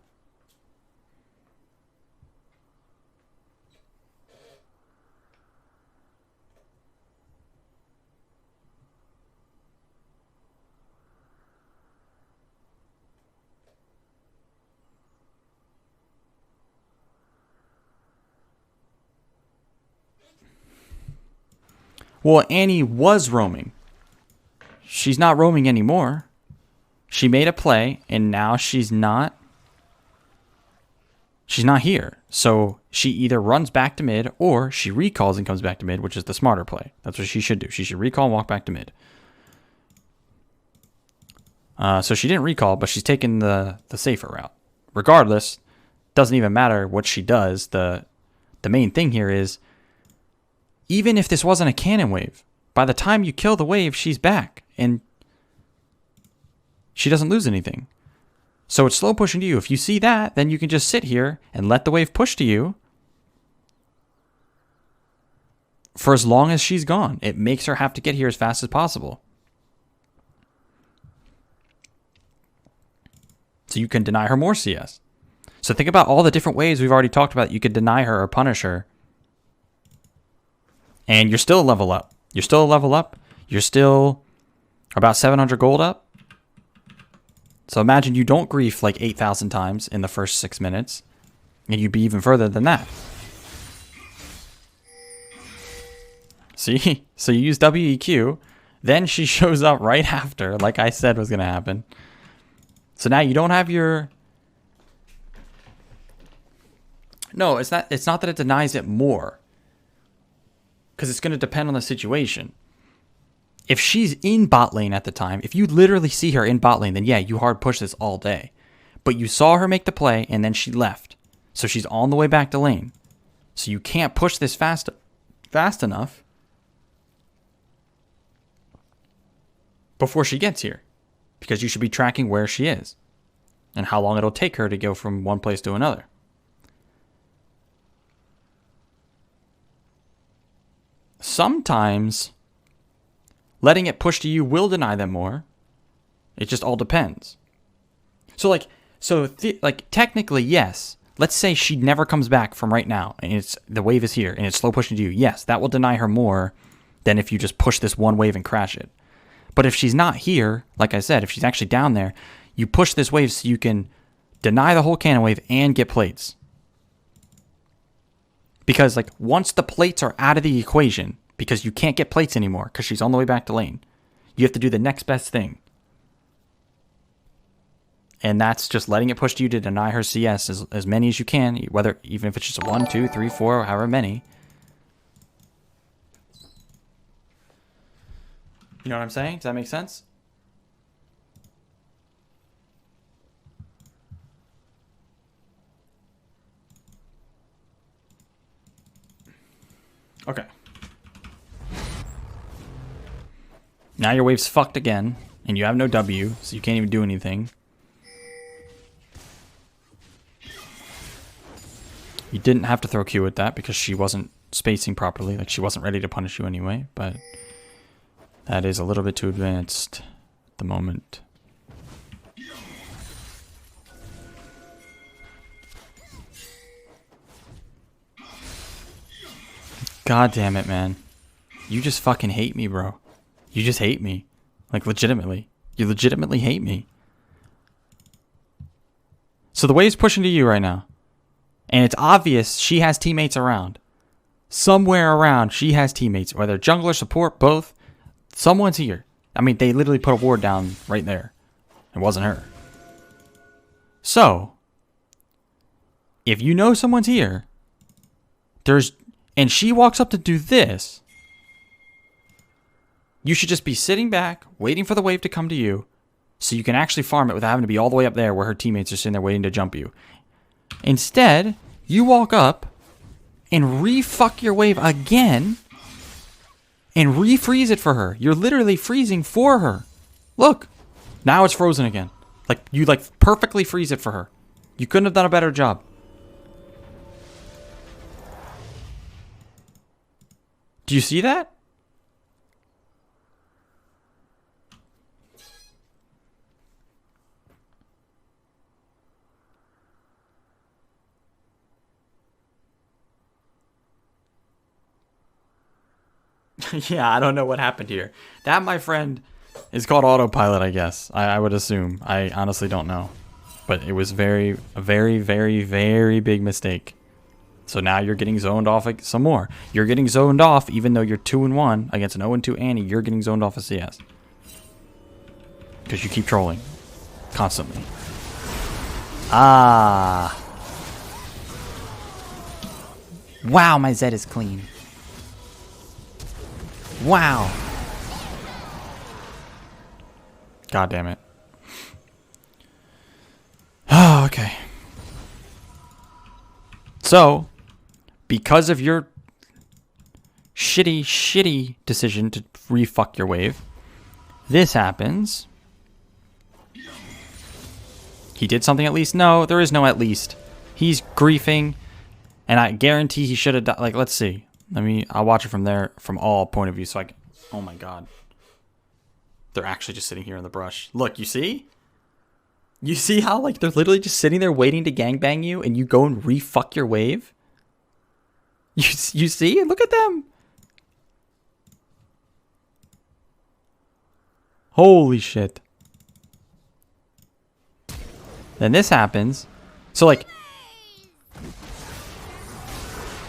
Well, Annie was roaming. She's not roaming anymore. She made a play, and now she's not here. So she either runs back to mid, or she recalls and comes back to mid, which is the smarter play. That's what she should do. She should recall and walk back to mid. So she didn't recall, but she's taken the safer route. Regardless, doesn't even matter what she does. The main thing here is, even if this wasn't a cannon wave, by the time you kill the wave, she's back. And she doesn't lose anything. So it's slow pushing to you. If you see that, then you can just sit here and let the wave push to you for as long as she's gone. It makes her have to get here as fast as possible. So you can deny her more CS. So think about all the different ways we've already talked about. You could deny her or punish her. And you're still a level up. You're still a level up. You're still about 700 gold up. So imagine you don't grief like 8,000 times in the first 6 minutes. And you'd be even further than that. See? So you use WEQ. Then she shows up right after, like I said was going to happen. So now you don't have your... No, it's not that it denies it more. Because it's going to depend on the situation. If she's in bot lane at the time, if you literally see her in bot lane, then yeah, you hard push this all day. But you saw her make the play, and then she left. So she's on the way back to lane. So you can't push this fast enough before she gets here. Because you should be tracking where she is. And how long it'll take her to go from one place to another. Sometimes letting it push to you will deny them more. It just all depends. So technically, yes. Let's say she never comes back from right now and the wave is here and it's slow pushing to you. Yes, that will deny her more than if you just push this one wave and crash it. But if she's not here, like I said, if she's actually down there, you push this wave so you can deny the whole cannon wave and get plates. Because once the plates are out of the equation, because you can't get plates anymore because she's on the way back to lane, you have to do the next best thing. And that's just letting it push to you to deny her CS as many as you can, even if it's just 1, 2, 3, 4, however many. You know what I'm saying? Does that make sense? Okay. Now your wave's fucked again, and you have no W, so you can't even do anything. You didn't have to throw Q at that because she wasn't spacing properly. She wasn't ready to punish you anyway, but that is a little bit too advanced at the moment. God damn it, man. You just fucking hate me, bro. You just hate me. Legitimately. You legitimately hate me. So the wave's pushing to you right now. And it's obvious she has teammates around. Somewhere around, she has teammates. Whether jungler, support, both. Someone's here. I mean, they literally put a ward down right there. It wasn't her. So, if you know someone's here, and she walks up to do this, you should just be sitting back, waiting for the wave to come to you, so you can actually farm it without having to be all the way up there where her teammates are sitting there waiting to jump you. Instead, you walk up and re-fuck your wave again and refreeze it for her. You're literally freezing for her. Look, now it's frozen again. Like, you perfectly freeze it for her. You couldn't have done a better job. Do you see that? Yeah, I don't know what happened here. That, my friend, is called autopilot, I guess. I would assume. I honestly don't know. But it was a very, very, very big mistake. So now you're getting zoned off some more. You're getting zoned off even though you're 2-1 against an 0-2 Annie. You're getting zoned off a CS. Because you keep trolling. Constantly. Ah. Wow, my Zed is clean. Wow. God damn it. Oh, okay. So, because of your shitty decision to re-fuck your wave, this happens. He did something at least? No, there is no at least. He's griefing, and I guarantee he should have done. Like, let's see. I'll watch it from there, from all point of view, so I can. Oh my god. They're actually just sitting here in the brush. Look, you see? You see how, like, they're literally just sitting there waiting to gangbang you, and you go and re-fuck your wave? You see? Look at them. Holy shit. Then this happens. So, like...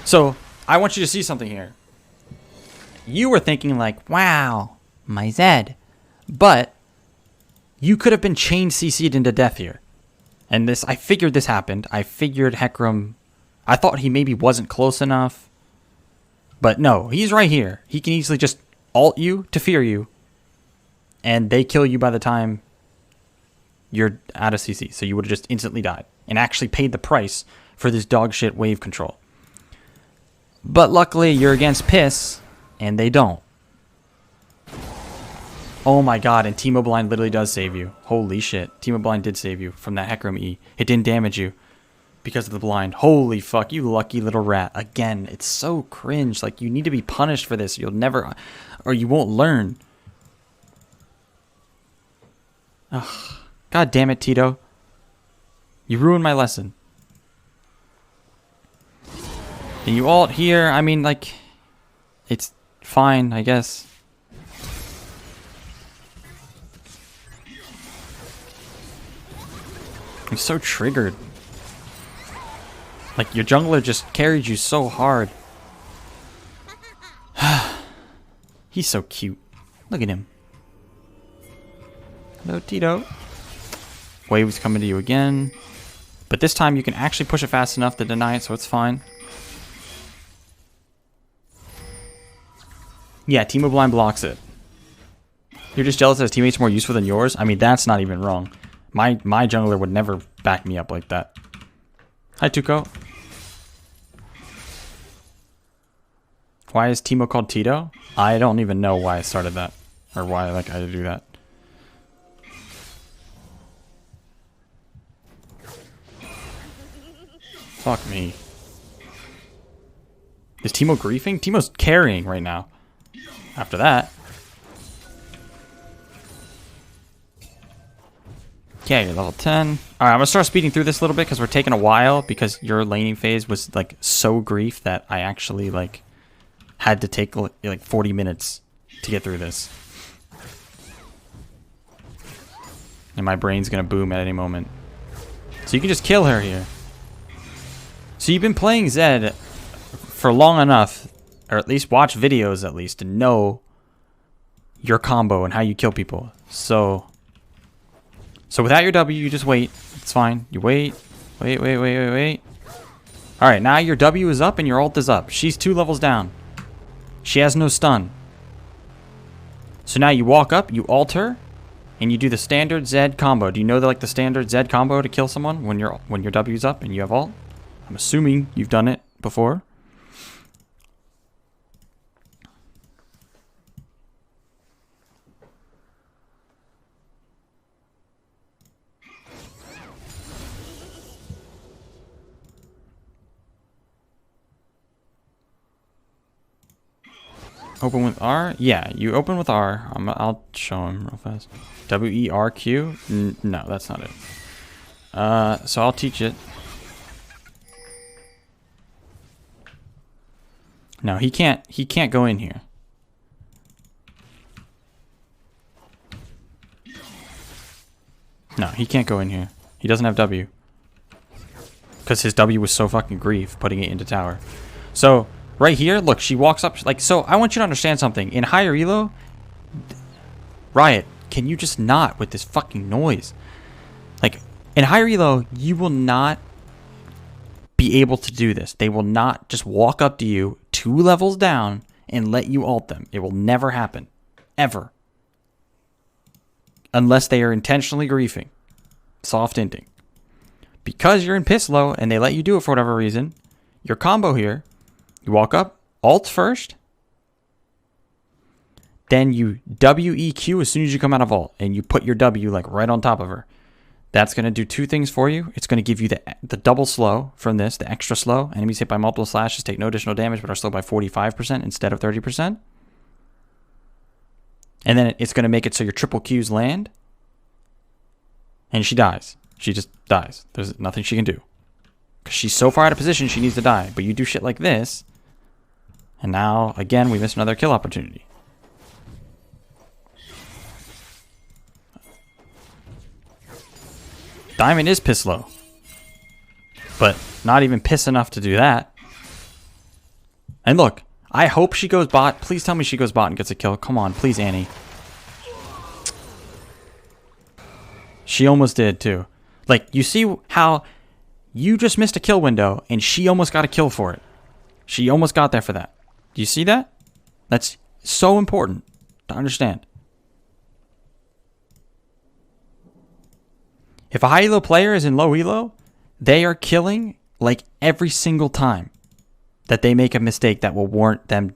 So, I want you to see something here. You were thinking, like, wow, my Zed. But... you could have been chain CC'd into death here. And this, I figured this happened. I figured Hecarim, I thought he maybe wasn't close enough. But no, he's right here. He can easily just ult you to fear you. And they kill you by the time you're out of CC. So you would have just instantly died. And actually paid the price for this dog shit wave control. But luckily, you're against Piss, and they don't. Oh my god, and Teemo Blind literally does save you. Holy shit. Teemo Blind did save you from that Hecarim E. It didn't damage you because of the blind. Holy fuck, you lucky little rat. Again, it's so cringe. Like, you need to be punished for this. You'll never, or you won't learn. Ugh. God damn it, Tito. You ruined my lesson. And you ult here, I mean, like, it's fine, I guess. I'm so triggered. Like, your jungler just carried you so hard. He's so cute. Look at him. Hello, Tito. Wave's coming to you again. But this time you can actually push it fast enough to deny it, so it's fine. Yeah, Teemo Blind blocks it. You're just jealous that his teammates are more useful than yours? I mean, that's not even wrong. My jungler would never back me up like that. Hi, Tuco. Why is Teemo called Tito? I don't even know why I started that. Or why I had to do that. Fuck me. Is Teemo griefing? Teemo's carrying right now. After that. Okay, you're level 10. Alright, I'm gonna start speeding through this a little bit because we're taking a while because your laning phase was like so grief that I actually like had to take like 40 minutes to get through this. And my brain's gonna boom at any moment. So you can just kill her here. So you've been playing Zed for long enough, or at least watch videos at least, to know your combo and how you kill people. So without your W, you just wait. It's fine. You wait. Wait. Alright, now your W is up and your ult is up. She's 2 levels down. She has no stun. So now you walk up, you ult her, and you do the standard Zed combo. Do you know the standard Zed combo to kill someone when your W's up and you have ult? I'm assuming you've done it before. Open with R? Yeah, you open with R. I'll show him real fast. W-E-R-Q? No, that's not it. So I'll teach it. No, he can't go in here. No, he can't go in here. He doesn't have W. Because his W was so fucking grief putting it into tower. So right here, look, she walks up so I want you to understand something. In higher elo, Riot, can you just not with this fucking noise? Like in higher elo, you will not be able to do this. They will not just walk up to you 2 levels down and let you ult them. It will never happen. Ever. Unless they are intentionally griefing. Soft inting. Because you're in piss low and they let you do it for whatever reason, your combo here, you walk up, ult first, then you WEQ as soon as you come out of ult, and you put your W right on top of her. That's going to do 2 things for you. It's going to give you the double slow from this, the extra slow. Enemies hit by multiple slashes take no additional damage but are slow by 45% instead of 30%. And then it's going to make it so your triple Qs land. And she dies. She just dies. There's nothing she can do. Because she's so far out of position, she needs to die. But you do shit like this. And now, again, we missed another kill opportunity. Diamond is piss low. But not even piss enough to do that. And look, I hope she goes bot. Please tell me she goes bot and gets a kill. Come on, please, Annie. She almost did, too. You see how you just missed a kill window, and she almost got a kill for it. She almost got there for that. Do you see that? That's so important to understand. If a high elo player is in low elo, they are killing every single time that they make a mistake that will warrant them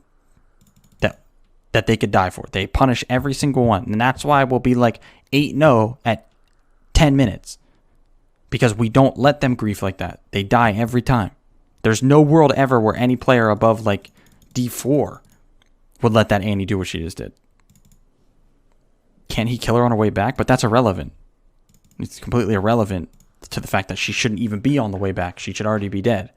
that they could die for. They punish every single one. And that's why we'll be 8-0 at 10 minutes. Because we don't let them grief like that. They die every time. There's no world ever where any player above D4 would let that Annie do what she just did. Can he kill her on her way back? But that's irrelevant. It's completely irrelevant to the fact that she shouldn't even be on the way back. She should already be dead.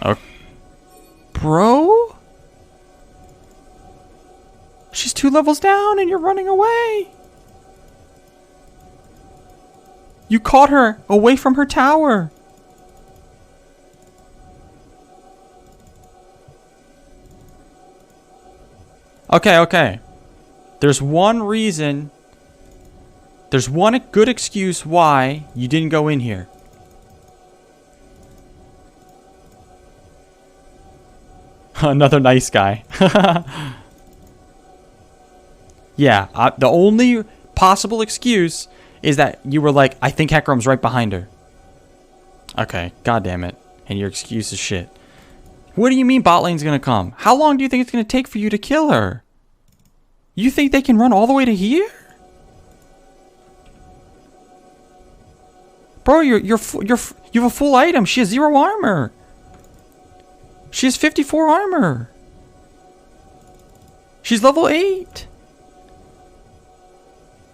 Oh. Bro? She's 2 levels down and you're running away. You caught her away from her tower. Okay. There's one reason. There's one good excuse why you didn't go in here. Another nice guy. Yeah, the only possible excuse is that you were I think Hecarim's right behind her. Okay, god damn it. And your excuse is shit. What do you mean bot lane's gonna come? How long do you think it's gonna take for you to kill her? You think they can run all the way to here? Bro, you have a full item. She has 0 armor. She has 54 armor. She's level 8.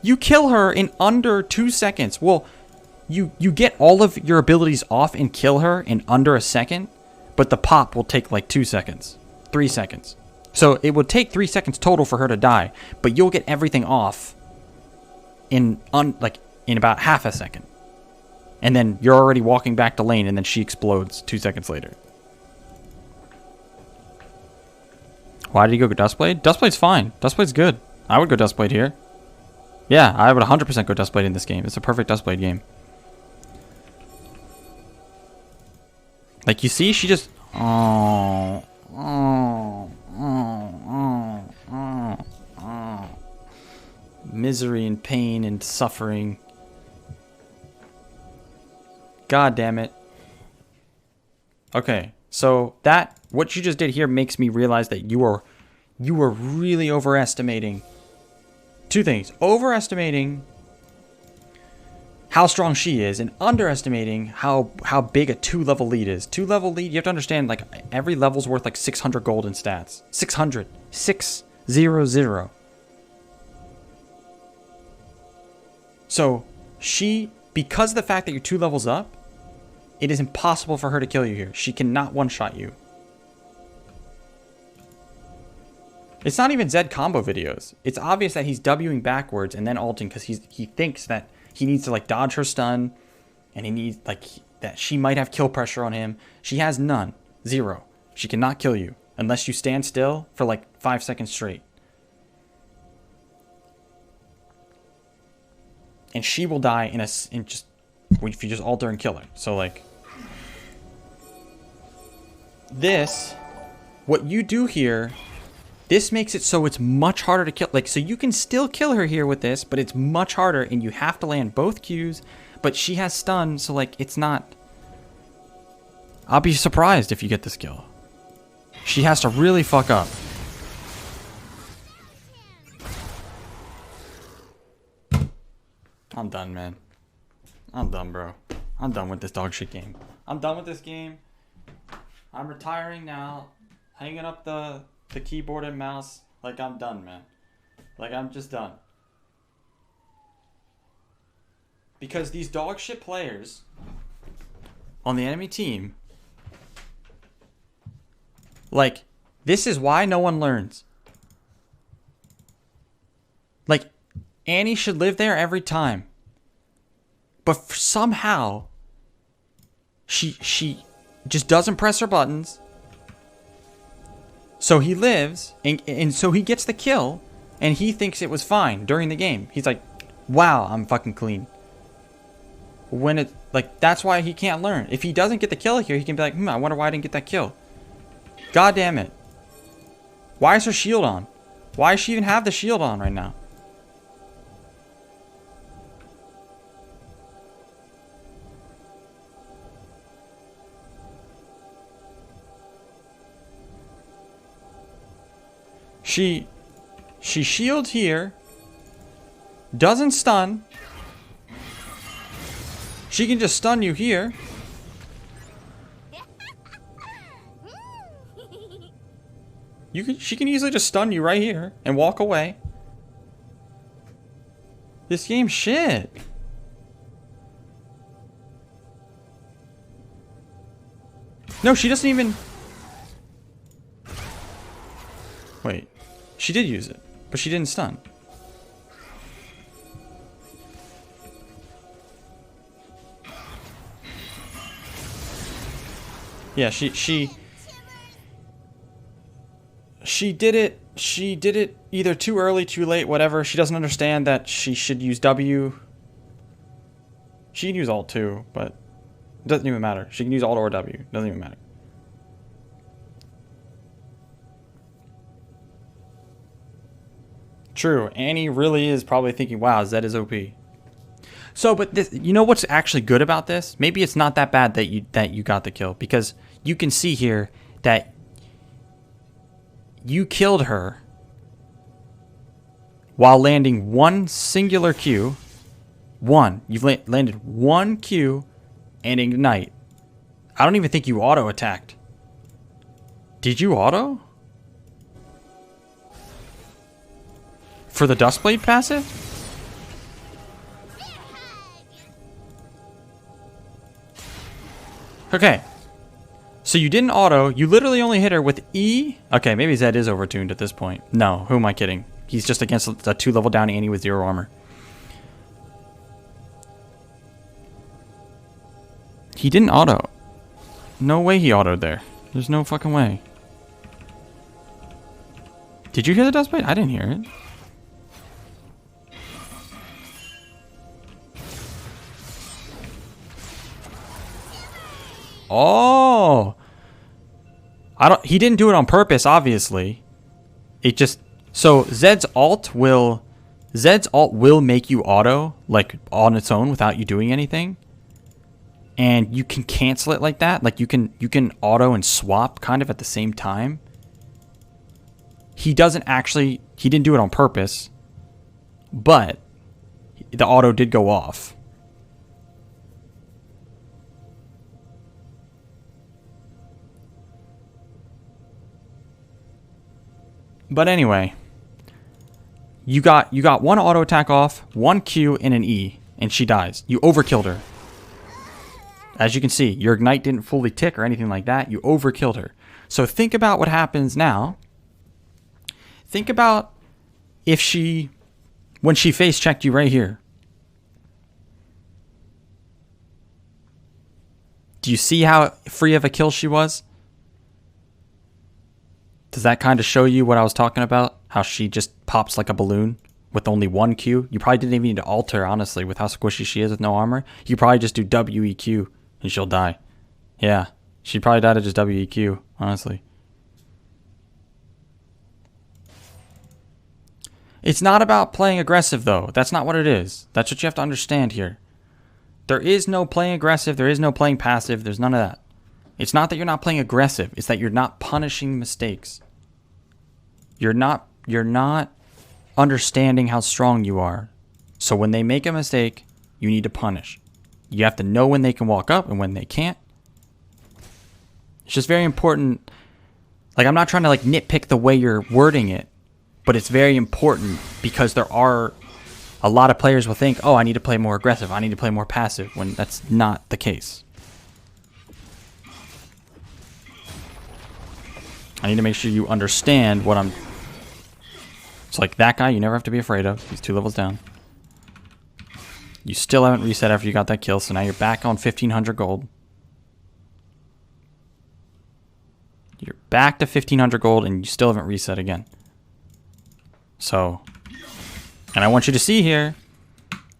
You kill her in under 2 seconds. Well, you get all of your abilities off and kill her in under a second, but the pop will take 2 seconds, 3 seconds. So it would take 3 seconds total for her to die, but you'll get everything off in about half a second. And then you're already walking back to lane, and then she explodes 2 seconds later. Why did you go Dustblade? Dustblade's fine. Dustblade's good. I would go Dustblade here. Yeah, I would 100% go Dustblade in this game. It's a perfect Dustblade game. Like, you see, she just... Misery and pain and suffering. God damn it. Okay, so what you just did here makes me realize that you are really overestimating two things. Overestimating how strong she is and underestimating how big a 2-level lead is. 2-level lead, you have to understand, like, every level's worth like 600 gold in stats. 600. 600. So because of the fact that you're 2 levels up, it is impossible for her to kill you here. She cannot one-shot you. It's not even Zed combo videos. It's obvious that he's Wing backwards and then ulting because he thinks that he needs to like dodge her stun, and he needs that she might have kill pressure on him. She has none. 0. She cannot kill you unless you stand still for like 5 seconds straight. And she will die if you just alter and kill her. So like this, what you do here, this makes it so it's much harder to kill. Like, so you can still kill her here with this, but it's much harder, and you have to land both Qs. But she has stun, so like it's not. I'll be surprised if you get this kill. She has to really fuck up. I'm done, man. I'm done, bro. I'm done with this dog shit game. I'm done with this game. I'm retiring now. Hanging up the keyboard and mouse. Like, I'm done, man. Like, I'm just done. Because these dog shit players on the enemy team, like, this is why no one learns. Like, Annie should live there every time. But somehow, she just doesn't press her buttons. So he lives, and so he gets the kill, and he thinks it was fine during the game. He's like, wow, I'm fucking clean. When it, like, that's why he can't learn. If he doesn't get the kill here, he can be like, I wonder why I didn't get that kill. God damn it. Why is her shield on? Why does she even have the shield on right now? She shields here, doesn't stun. She can just stun you here. She can easily just stun you right here and walk away. This game's shit. No, she doesn't even. Wait. She did use it, but she didn't stun. Yeah, she did it. She did it either too early, too late, whatever. She doesn't understand that she should use W. She can use Alt too, but it doesn't even matter. She can use Alt or W. Doesn't even matter. True, Annie really is probably thinking, wow, Zed is OP. So, but this, you know what's actually good about this? Maybe it's not that bad that you got the kill, because you can see here that you killed her while landing one singular Q. You've landed one Q and ignite. I don't even think you auto attacked. Did you auto? For the Dustblade passive? Okay. So you didn't auto. You literally only hit her with E. Okay, maybe Zed is overtuned at this point. No, who am I kidding? He's just against a 2-level down Annie with 0 armor. He didn't auto. No way he autoed there. There's no fucking way. Did you hear the Dustbite? I didn't hear it. Oh. He didn't do it on purpose, obviously. It just so Zed's ult will make you auto like on its own without you doing anything. And you can cancel it like that. Like you can auto and swap kind of at the same time. He didn't do it on purpose, but the auto did go off. But anyway, you got one auto attack off, one Q and an E, and she dies. You overkilled her. As you can see, your ignite didn't fully tick or anything like that. You overkilled her. So think about what happens now. Think about when she face checked you right here. Do you see how free of a kill she was? Does that kind of show you what I was talking about? How she just pops like a balloon with only one Q? You probably didn't even need to ult her, honestly, with how squishy she is with no armor. You probably just do WEQ and she'll die. Yeah, she'd probably die to just WEQ, honestly. It's not about playing aggressive, though. That's not what it is. That's what you have to understand here. There is no playing aggressive. There is no playing passive. There's none of that. It's not that you're not playing aggressive. It's that you're not punishing mistakes. You're not understanding how strong you are. So when they make a mistake, you need to punish. You have to know when they can walk up and when they can't. It's just very important. Like, I'm not trying to like nitpick the way you're wording it, but it's very important because there are a lot of players will think, oh, I need to play more aggressive. I need to play more passive, when that's not the case. I need to make sure you understand what I'm... It's like that guy you never have to be afraid of. He's 2 levels down. You still haven't reset after you got that kill, so now you're back on 1,500 gold. You're back to 1,500 gold and you still haven't reset again. So... And I want you to see here,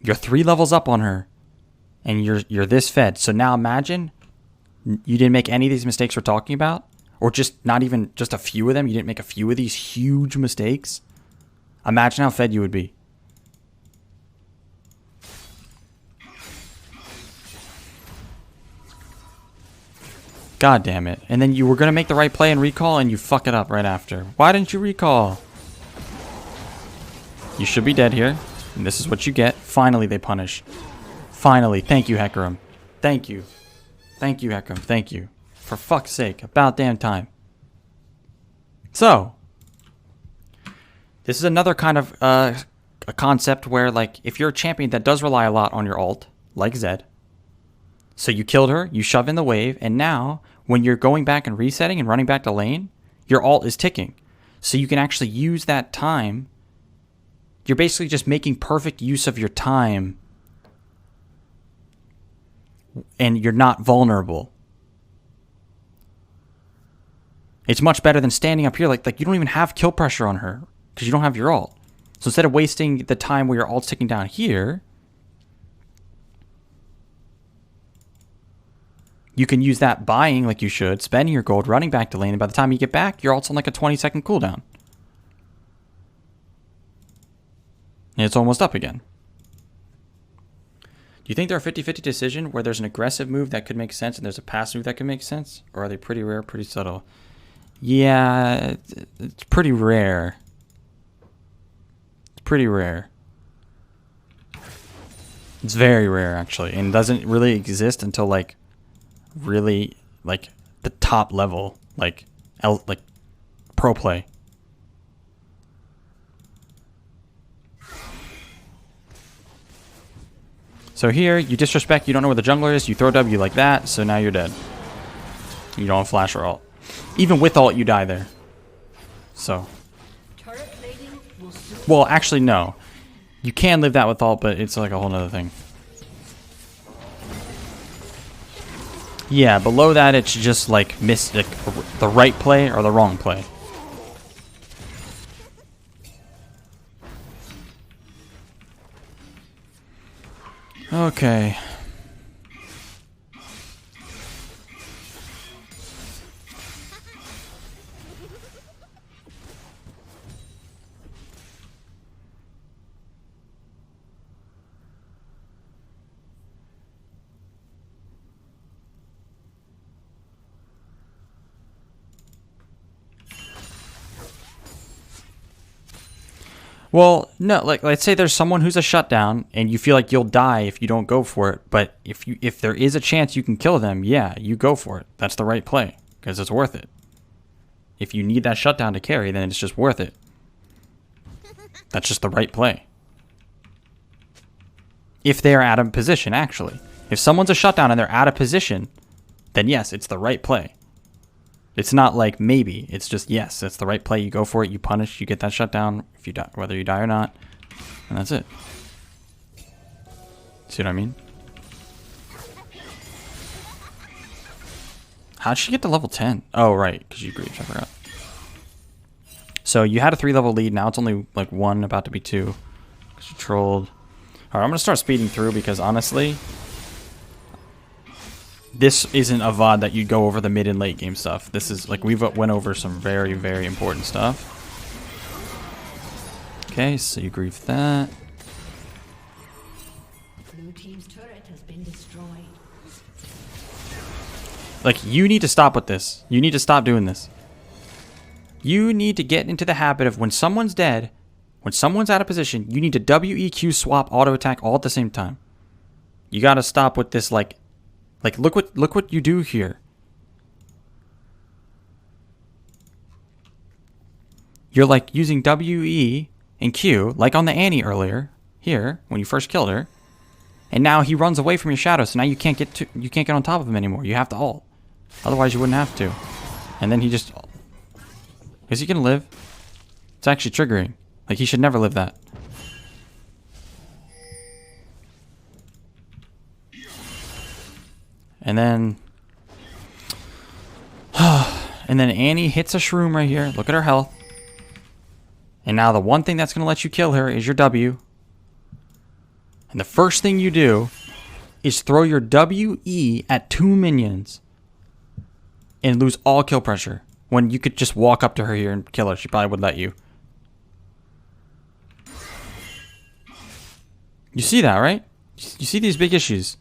you're 3 levels up on her. And you're this fed. So now imagine you didn't make any of these mistakes we're talking about. Or just not even just a few of them. You didn't make a few of these huge mistakes. Imagine how fed you would be. God damn it. And then you were going to make the right play and recall and you fuck it up right after. Why didn't you recall? You should be dead here. And this is what you get. Finally they punish. Finally. Thank you, Hecarim. Thank you. Thank you, Hecarim. Thank you. For fuck's sake, about damn time. So, this is another kind of a concept where, like, if you're a champion that does rely a lot on your ult, like Zed, so you killed her, you shove in the wave, and now, when you're going back and resetting and running back to lane, your ult is ticking. So you can actually use that time. You're basically just making perfect use of your time, and you're not vulnerable. It's much better than standing up here like you don't even have kill pressure on her because you don't have your ult. So instead of wasting the time where your ult's ticking down here, you can use that buying like you should, spending your gold, running back to lane, and by the time you get back, your ult's on like a 20-second cooldown. And it's almost up again. Do you think they're a 50-50 decision where there's an aggressive move that could make sense and there's a passive move that could make sense? Or are they pretty rare, pretty subtle? Yeah, it's pretty rare. It's pretty rare. It's very rare, actually, and doesn't really exist until, like, really, like, the top level, like pro play. So here, you disrespect, you don't know where the jungler is, you throw W like that, so now you're dead. You don't have flash or ult. Even with ult, you die there. So. Turret plating will soon. Well, actually, no. You can live that with ult, but it's like a whole nother thing. Yeah, below that, it's just like the right play or the wrong play. Okay. Well, no, like let's say there's someone who's a shutdown and you feel like you'll die if you don't go for it, but if there is a chance you can kill them, yeah, you go for it. That's the right play because it's worth it. If you need that shutdown to carry, then it's just worth it. That's just the right play. If they're out of position, actually. If someone's a shutdown and they're out of position, then yes, it's the right play. It's not like maybe. It's just yes, it's the right play. You go for it. You punish. You get that shutdown. If you die, whether you die or not, and that's it. See what I mean? How'd she get to level 10? Oh, right, because you grieved. I forgot. So you had a 3-level lead. Now it's only like 1, about to be 2. Because you trolled. All right, I'm gonna start speeding through because honestly, this isn't a VOD that you go over the mid and late game stuff. This is like we've went over some very, very important stuff. Okay, so you grieve that. Blue team's turret has been destroyed. Like, you need to stop with this. You need to stop doing this. You need to get into the habit of when someone's dead, when someone's out of position, you need to WEQ, swap, auto attack all at the same time. You gotta stop with this like look what you do here. You're like using WE and Q, like on the Annie earlier, here, when you first killed her. And now he runs away from your shadow, so now you can't get on top of him anymore. You have to ult. Otherwise you wouldn't have to. And then he just, is he gonna live? It's actually triggering. Like, he should never live that. And then Annie hits a shroom right here. Look at her health. And now the one thing that's going to let you kill her is your W. And the first thing you do is throw your WE at 2 minions and lose all kill pressure. When you could just walk up to her here and kill her. She probably would let you. You see that, right? You see these big issues.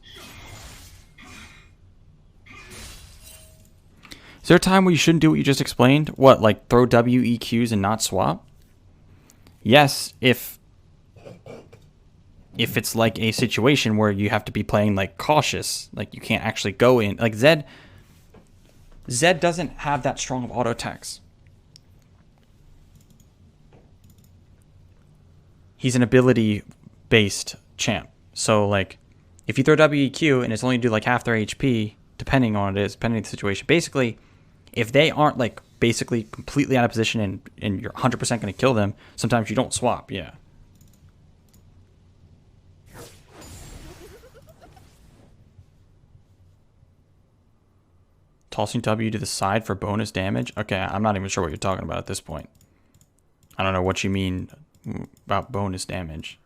Is there a time where you shouldn't do what you just explained? What, like throw WEQs and not swap? Yes, if it's like a situation where you have to be playing like cautious, like you can't actually go in. Like Zed doesn't have that strong of auto attacks. He's an ability based champ. So like if you throw WEQ and it's only do like half their HP, depending on it is, depending on the situation, basically if they aren't like basically completely out of position and you're 100% going to kill them, sometimes you don't swap. Yeah. Tossing W to the side for bonus damage. Okay, I'm not even sure what you're talking about at this point. I don't know what you mean about bonus damage.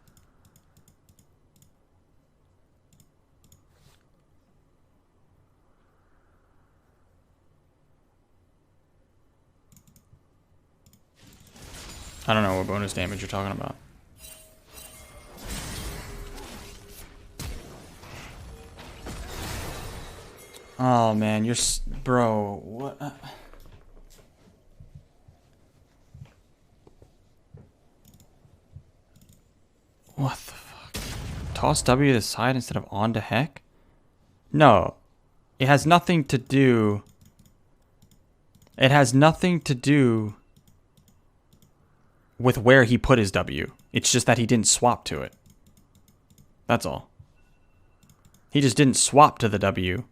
I don't know what bonus damage you're talking about. Oh man, you're bro. What? What the fuck? Toss W to the side instead of on to heck? No, it has nothing to do. It has nothing to do with where he put his W. It's just that he didn't swap to it. That's all. He just didn't swap to the W.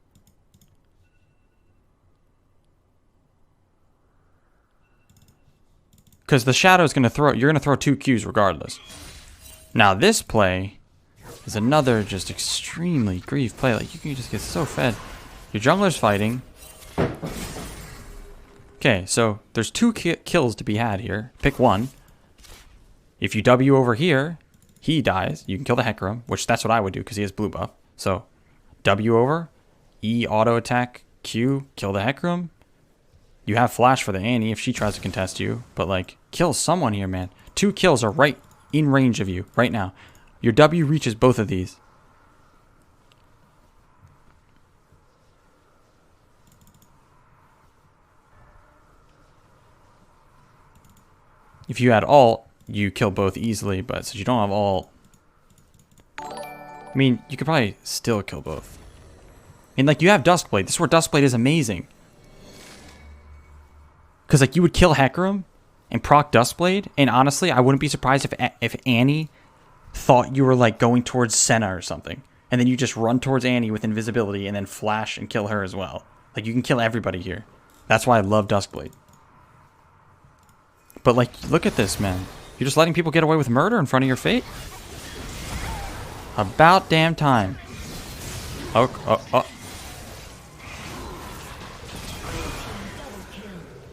Because the shadow is going to throw, you're going to throw 2 Qs regardless. Now this play is another just extremely grief play. Like, you can just get so fed. Your jungler's fighting. Okay, so there's 2 kills to be had here. Pick one. If you W over here, he dies. You can kill the Hecarim, which that's what I would do because he has blue buff. So W over, E auto attack, Q, kill the Hecarim. You have flash for the Annie if she tries to contest you, but like, kill someone here, man. 2 kills are right in range of you right now. Your W reaches both of these. If you had ult, you kill both easily, but since you don't have ult, I mean, you could probably still kill both. And like, you have Duskblade. This is where Duskblade is amazing. Because like, you would kill Hecarim and proc Duskblade, and honestly, I wouldn't be surprised if Annie thought you were like going towards Senna or something, and then you just run towards Annie with invisibility and then flash and kill her as well. Like, you can kill everybody here. That's why I love Duskblade. But like, look at this, man. You're just letting people get away with murder in front of your fate? About damn time.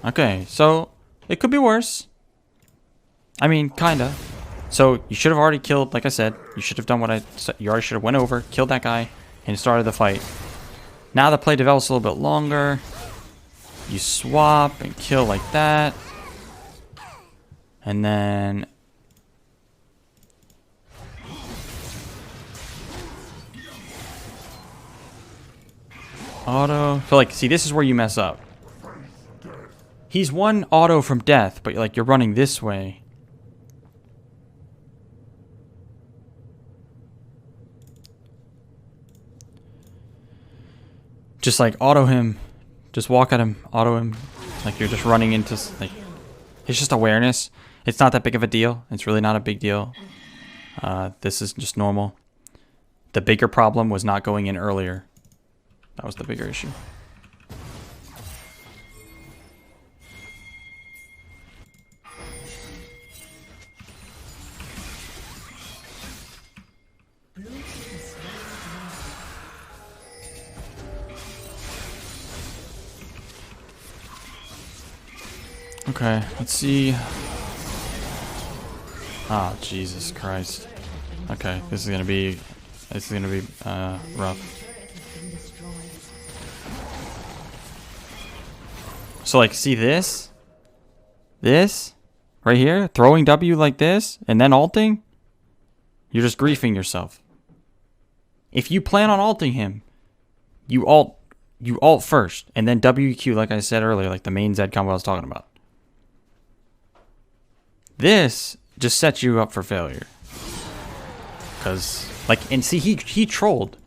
Okay, so it could be worse. I mean, kinda. So you should have already killed, like I said, you should have done what I said. You already should have went over, killed that guy, and started the fight. Now the play develops a little bit longer. You swap and kill like that. And then auto. So like, see, this is where you mess up. He's 1 auto from death, but like, you're running this way. Just like auto him. Just walk at him, auto him. Like, you're just running into, like, it's just awareness. It's not that big of a deal. It's really not a big deal. This is just normal. The bigger problem was not going in earlier. That was the bigger issue. Okay, let's see. Oh, Jesus Christ. Okay, this is gonna be rough. So like, see this? This? Right here? Throwing W like this and then ulting? You're just griefing yourself. If you plan on ulting him, you ult first and then WQ like I said earlier, like the main Z combo I was talking about. This just sets you up for failure. Cause like, and see, he trolled.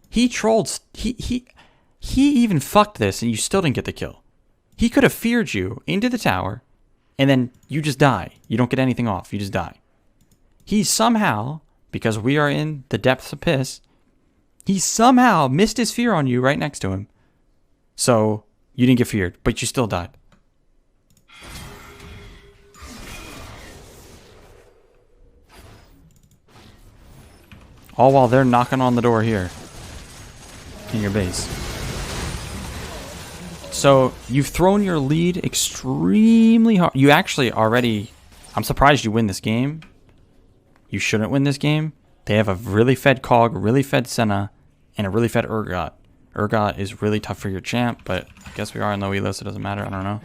He even fucked this and you still didn't get the kill. He could have feared you into the tower and then you just die. You don't get anything off. You just die. He somehow, because we are in the depths of piss, he somehow missed his fear on you right next to him. So you didn't get feared, but you still died. All while they're knocking on the door here in your base. So you've thrown your lead extremely hard. You actually already, I'm surprised you win this game. You shouldn't win this game. They have a really fed Cog, really fed Senna, and a really fed Urgot. Urgot is really tough for your champ, but I guess we are in low elo, so it doesn't matter. I don't know.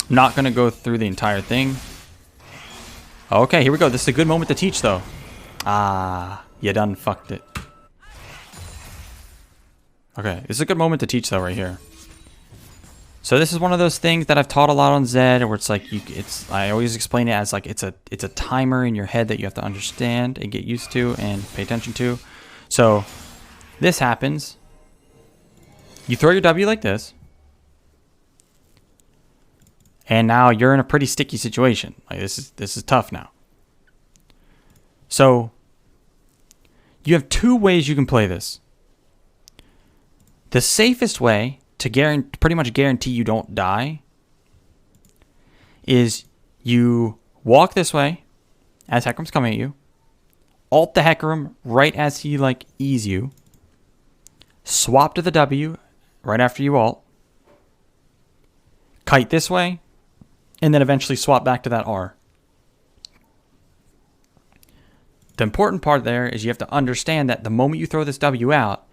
I'm not going to go through the entire thing. Okay, here we go. This is a good moment to teach, though. Ah, you done fucked it. Okay, this is a good moment to teach, though, right here. So this is one of those things that I've taught a lot on Zed, where it's like I always explain it as like it's a timer in your head that you have to understand and get used to and pay attention to. So this happens. You throw your W like this. And now you're in a pretty sticky situation. Like this is tough now. So you have 2 ways you can play this. The safest way to pretty much guarantee you don't die is you walk this way as Hecarim's coming at you, ult the Hecarim right as he like E's you, swap to the W right after you ult, kite this way, and then eventually swap back to that R. The important part there is you have to understand that the moment you throw this W out,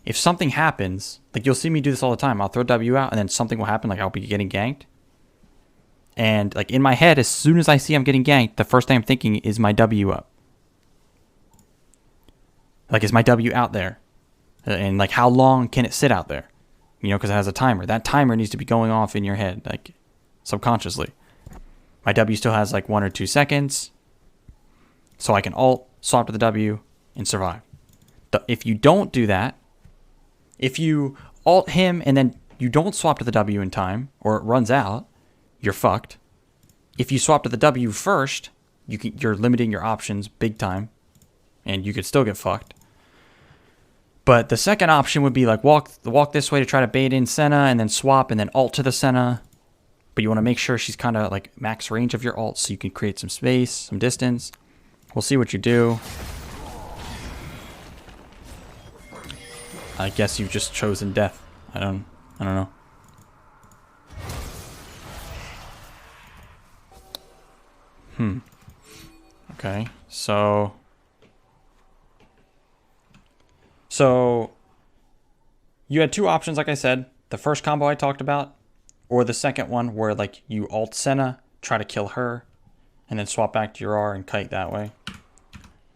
if something happens, like you'll see me do this all the time, I'll throw W out and then something will happen, like I'll be getting ganked. And like in my head, as soon as I see I'm getting ganked, the first thing I'm thinking is my W up. Like, is my W out there? And like, how long can it sit out there? You know, because it has a timer. That timer needs to be going off in your head, like subconsciously. My W still has like 1 or 2 seconds. So I can ult, swap to the W, and survive. If you don't do that, if you ult him and then you don't swap to the W in time, or it runs out, you're fucked. If you swap to the W first, you're limiting your options big time, and you could still get fucked. But the second option would be like walk this way to try to bait in Senna, and then swap, and then ult to the Senna. But you want to make sure she's kind of like max range of your ult, so you can create some space, some distance. We'll see what you do. I guess you've just chosen death. I don't know. Okay, so you had two options, like I said. The first combo I talked about, or the second one where like you ult Senna, try to kill her, and then swap back to your R and kite that way.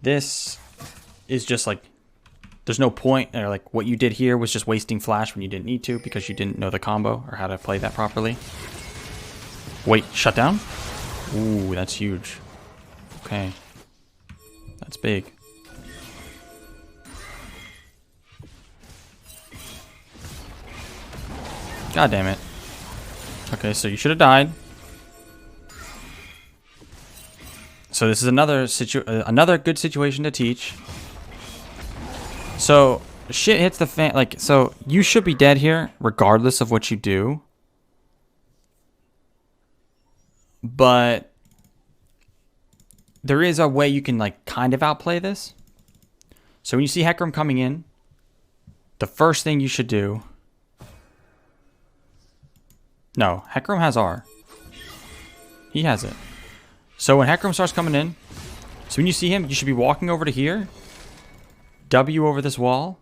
This is just like, there's no point, or like what you did here was just wasting flash when you didn't need to because you didn't know the combo or how to play that properly. Wait, shutdown? Ooh, that's huge. Okay. That's big. God damn it. Okay, so you should have died. So this is another good situation to teach. So shit hits the fan. Like, so you should be dead here regardless of what you do. But there is a way you can like kind of outplay this. So when you see Hecarim coming in, the first thing you should do. No, Hecarim has R. He has it. So when Hecarim starts coming in, so when you see him, you should be walking over to here. W over this wall.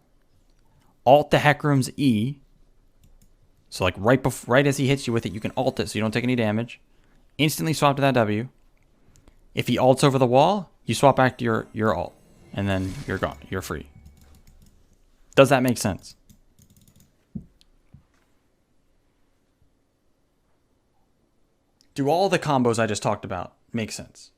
Ult the Hecarim's E. So like right as he hits you with it, you can ult it so you don't take any damage. Instantly swap to that W. If he ults over the wall, you swap back to your ult. And then you're gone. You're free. Does that make sense? Do all the combos I just talked about make sense?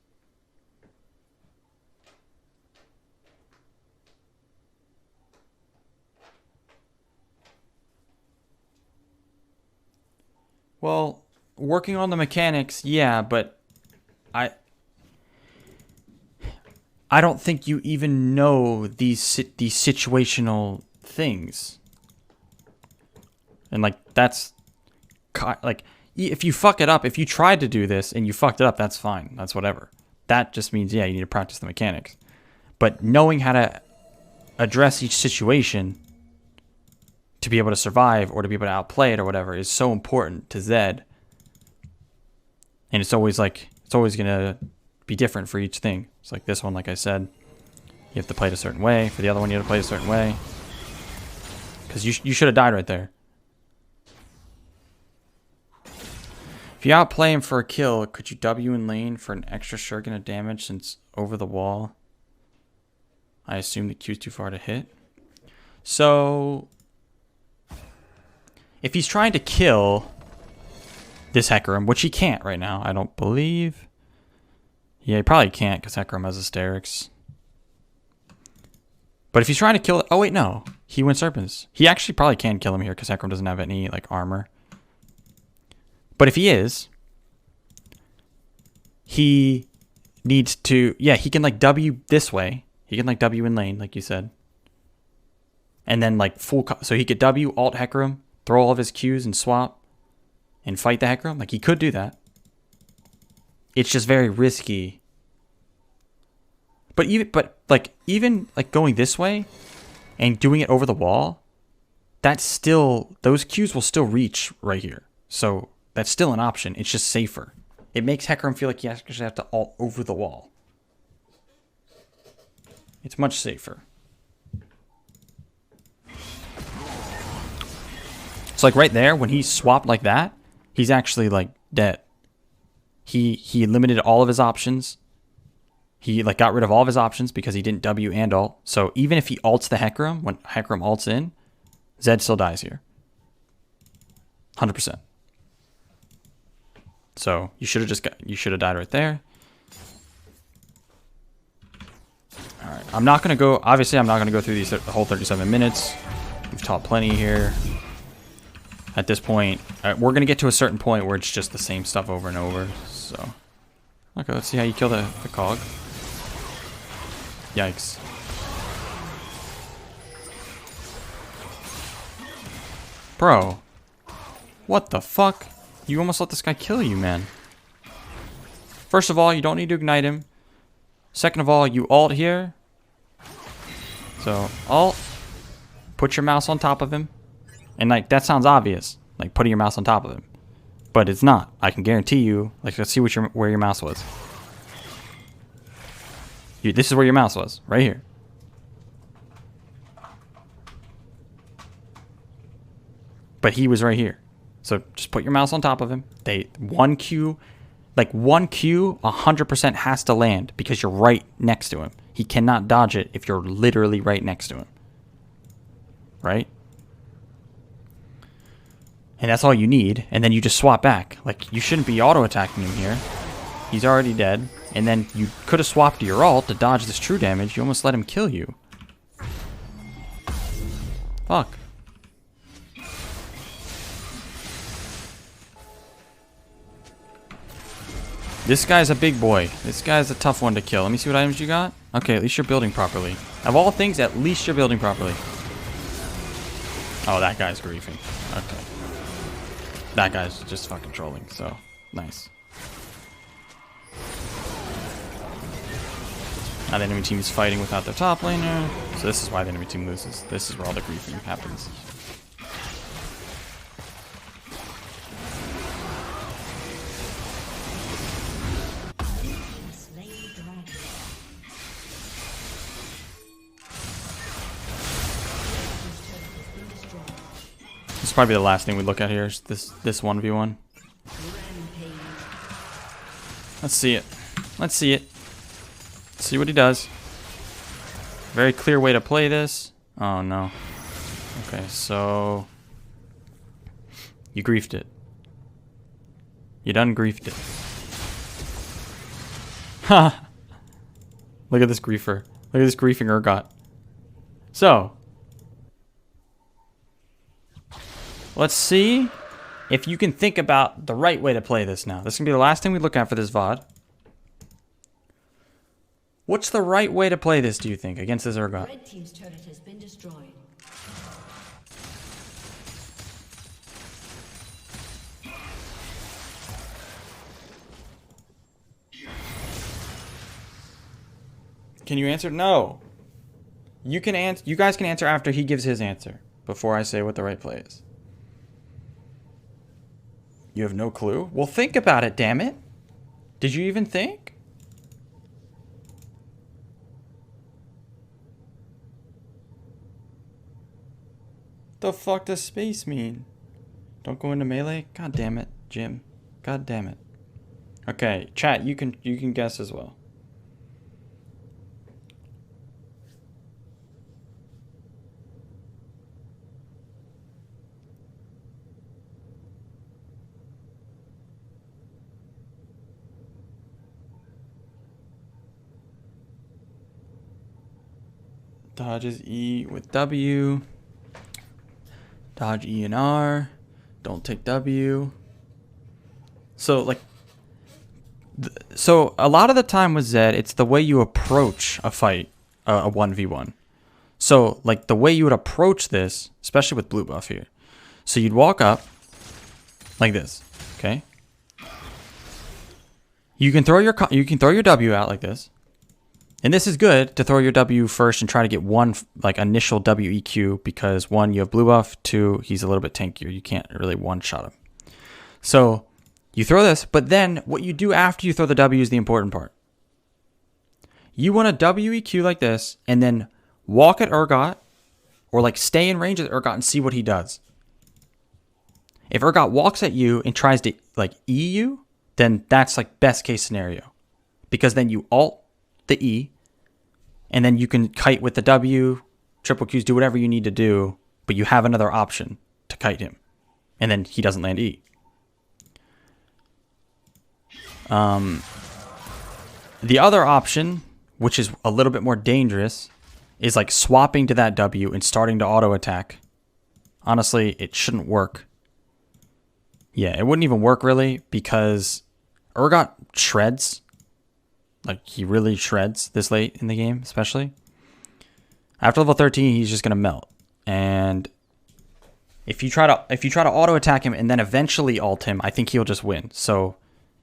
Well, working on the mechanics, yeah, but I don't think you even know these situational things. And like that's like if you fuck it up, if you tried to do this and you fucked it up, that's fine. That's whatever. That just means, yeah, you need to practice the mechanics. But knowing how to address each situation to be able to survive or to be able to outplay it or whatever is so important to Zed. And it's always going to be different for each thing. It's like this one, like I said, you have to play it a certain way. For the other one, you have to play it a certain way. Because you should have died right there. If you outplay him for a kill, could you W in lane for an extra shuriken of damage since over the wall? I assume the Q's too far to hit. So if he's trying to kill this Hecarim, which he can't right now, I don't believe. Yeah, he probably can't because Hecarim has hysterics. But if he's trying to kill... Oh, wait, no. He went Serpents. He actually probably can kill him here because Hecarim doesn't have any like armor. But if he is, he needs to... Yeah, he can like W this way. He can like W in lane, like you said. And then like full... So he could W, alt Hecarim, throw all of his Qs and swap and fight the Hecarim. Like, he could do that. It's just very risky. But even going this way and doing it over the wall, that's still, those Qs will still reach right here. So that's still an option. It's just safer. It makes Hecarim feel like he actually have to ult over the wall. It's much safer. So like right there, when he swapped like that, he's actually like dead. He limited all of his options. He like got rid of all of his options because he didn't W and ult. So even if he ults the Hecarim, when Hecarim ults in, Zed still dies here. 100%. So you should have died right there. All right, I'm not gonna go. Obviously, I'm not gonna go through the whole 37 minutes. We've taught plenty here. At this point, we're gonna get to a certain point where it's just the same stuff over and over. So, okay, let's see how you kill the cog. Yikes. Bro. What the fuck? You almost let this guy kill you, man. First of all, you don't need to ignite him. Second of all, you ult here. So, ult. Put your mouse on top of him. And, like, that sounds obvious. Like, putting your mouse on top of him. But it's not. I can guarantee you. Like, let's see where your mouse was. This is where your mouse was. Right here. But he was right here. So, just put your mouse on top of him. One Q, 100% has to land because you're right next to him. He cannot dodge it if you're literally right next to him. Right? And that's all you need. And then you just swap back. Like, you shouldn't be auto-attacking him here. He's already dead. And then you could have swapped to your ult to dodge this true damage. You almost let him kill you. Fuck. This guy's a big boy. This guy's a tough one to kill. Let me see what items you got. Okay, at least you're building properly. Of all things, at least you're building properly. Oh, that guy's griefing. Okay. That guy's just fucking trolling, so nice. Now the enemy team is fighting without their top laner. So this is why the enemy team loses. This is where all the griefing happens. This is probably the last thing we look at here. Is this 1v1. Let's see it. Let's see it. See what he does. Very clear way to play this. Oh no. Okay, so you griefed it. You done griefed it. Ha! Look at this griefer. Look at this griefing Urgot. So let's see if you can think about the right way to play this now. This is gonna be the last thing we look at for this VOD. What's the right way to play this, do you think, against this Urgot? Red team's turret has been destroyed. Can you answer? No. You can answer. You guys can answer after he gives his answer. Before I say what the right play is. You have no clue? Well, think about it, damn it. Did you even think? The fuck does space mean? Don't go into melee? God damn it, Jim. God damn it. Okay, chat, you can guess as well. Dodges E with W. Dodge E and R. Don't take W. So, like, so a lot of the time with Zed, it's the way you approach a fight, a 1v1. So, like, the way you would approach this, especially with blue buff here. So you'd walk up like this, okay? You can throw your W out like this. And this is good to throw your W first and try to get one like initial WEQ because one, you have blue buff, two, he's a little bit tankier. You can't really one-shot him. So you throw this, but then what you do after you throw the W is the important part. You want to WEQ like this and then walk at Urgot or like stay in range of Urgot and see what he does. If Urgot walks at you and tries to like E you, then that's like best case scenario. Because then you alt the E and then you can kite with the W, triple Qs, do whatever you need to do, but you have another option to kite him. And then he doesn't land E. The other option, which is a little bit more dangerous, is like swapping to that W and starting to auto attack. Honestly, it shouldn't work. Yeah, it wouldn't even work really because Urgot shreds. Like he really shreds this late in the game, especially. After level 13, he's just gonna melt. And if you try to auto attack him and then eventually ult him, I think he'll just win. So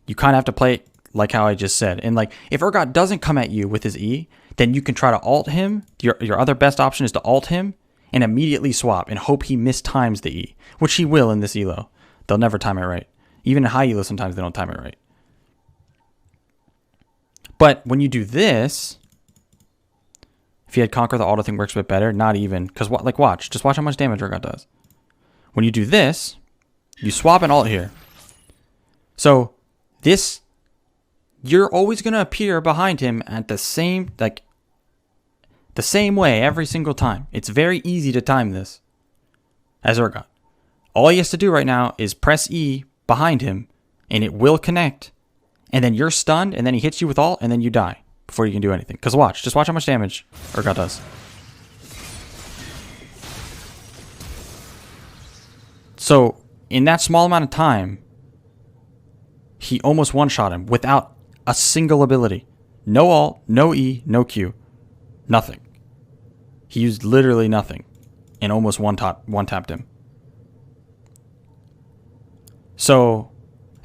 you kind of have to play it like how I just said. And like if Urgot doesn't come at you with his E, then you can try to ult him. Your other best option is to ult him and immediately swap and hope he mistimes the E, which he will in this elo. They'll never time it right. Even in high elo, sometimes they don't time it right. But when you do this, if you had Conquer, the auto thing works a bit better. Not even, because like watch, just watch how much damage Urgot does. When you do this, you swap and ult here. So this, you're always gonna appear behind him at the same way every single time. It's very easy to time this as Urgot. All he has to do right now is press E behind him, and it will connect. And then you're stunned, and then he hits you with ult, and then you die before you can do anything. Because just watch how much damage Urgot does. So, in that small amount of time, he almost one-shot him without a single ability. No ult, no E, no Q. Nothing. He used literally nothing and almost one-tapped him. So,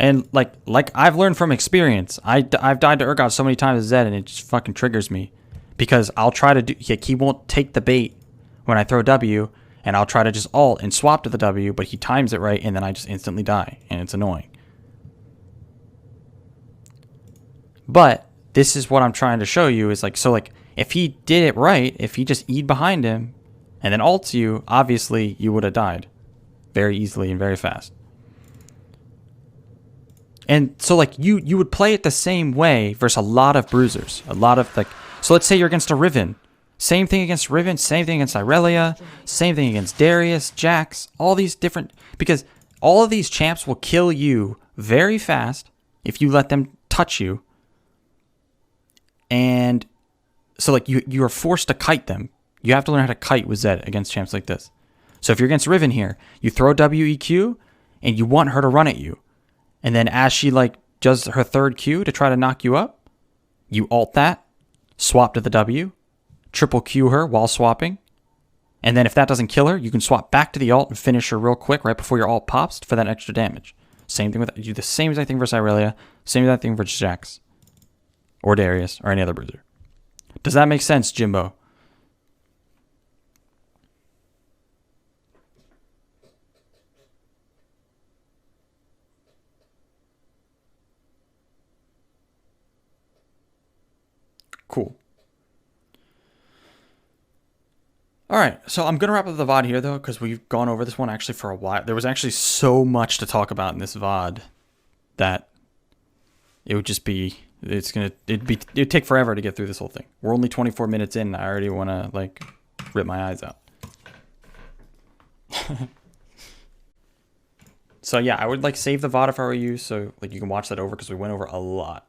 and like I've learned from experience, I've died to Urgot so many times as Zed, and it just fucking triggers me because I'll try to do, he won't take the bait when I throw W, and I'll try to just ult and swap to the W, but he times it right, and then I just instantly die, and it's annoying. But this is what I'm trying to show you is like, so like if he did it right, if he just E'd behind him and then ults you, obviously you would have died very easily and very fast. And so like you would play it the same way versus a lot of bruisers. A lot of like, so let's say you're against a Riven. Same thing against Riven, same thing against Irelia, same thing against Darius, Jax, all these different, because all of these champs will kill you very fast if you let them touch you. And so like you are forced to kite them. You have to learn how to kite with Zed against champs like this. So if you're against Riven here, you throw WEQ and you want her to run at you. And then as she like does her third Q to try to knock you up, you ult that, swap to the W, triple Q her while swapping. And then if that doesn't kill her, you can swap back to the ult and finish her real quick right before your ult pops for that extra damage. Same thing with, you do the same exact thing versus Irelia, same exact thing versus Jax. Or Darius, or any other bruiser. Does that make sense, Jimbo? Cool. Alright, so I'm going to wrap up the VOD here, though, because we've gone over this one actually for a while. There was actually so much to talk about in this VOD that it would just be... It'd take forever to get through this whole thing. We're only 24 minutes in, and I already want to, like, rip my eyes out. So, yeah, I would, like, save the VOD if I were you, so, like, you can watch that over, because we went over a lot.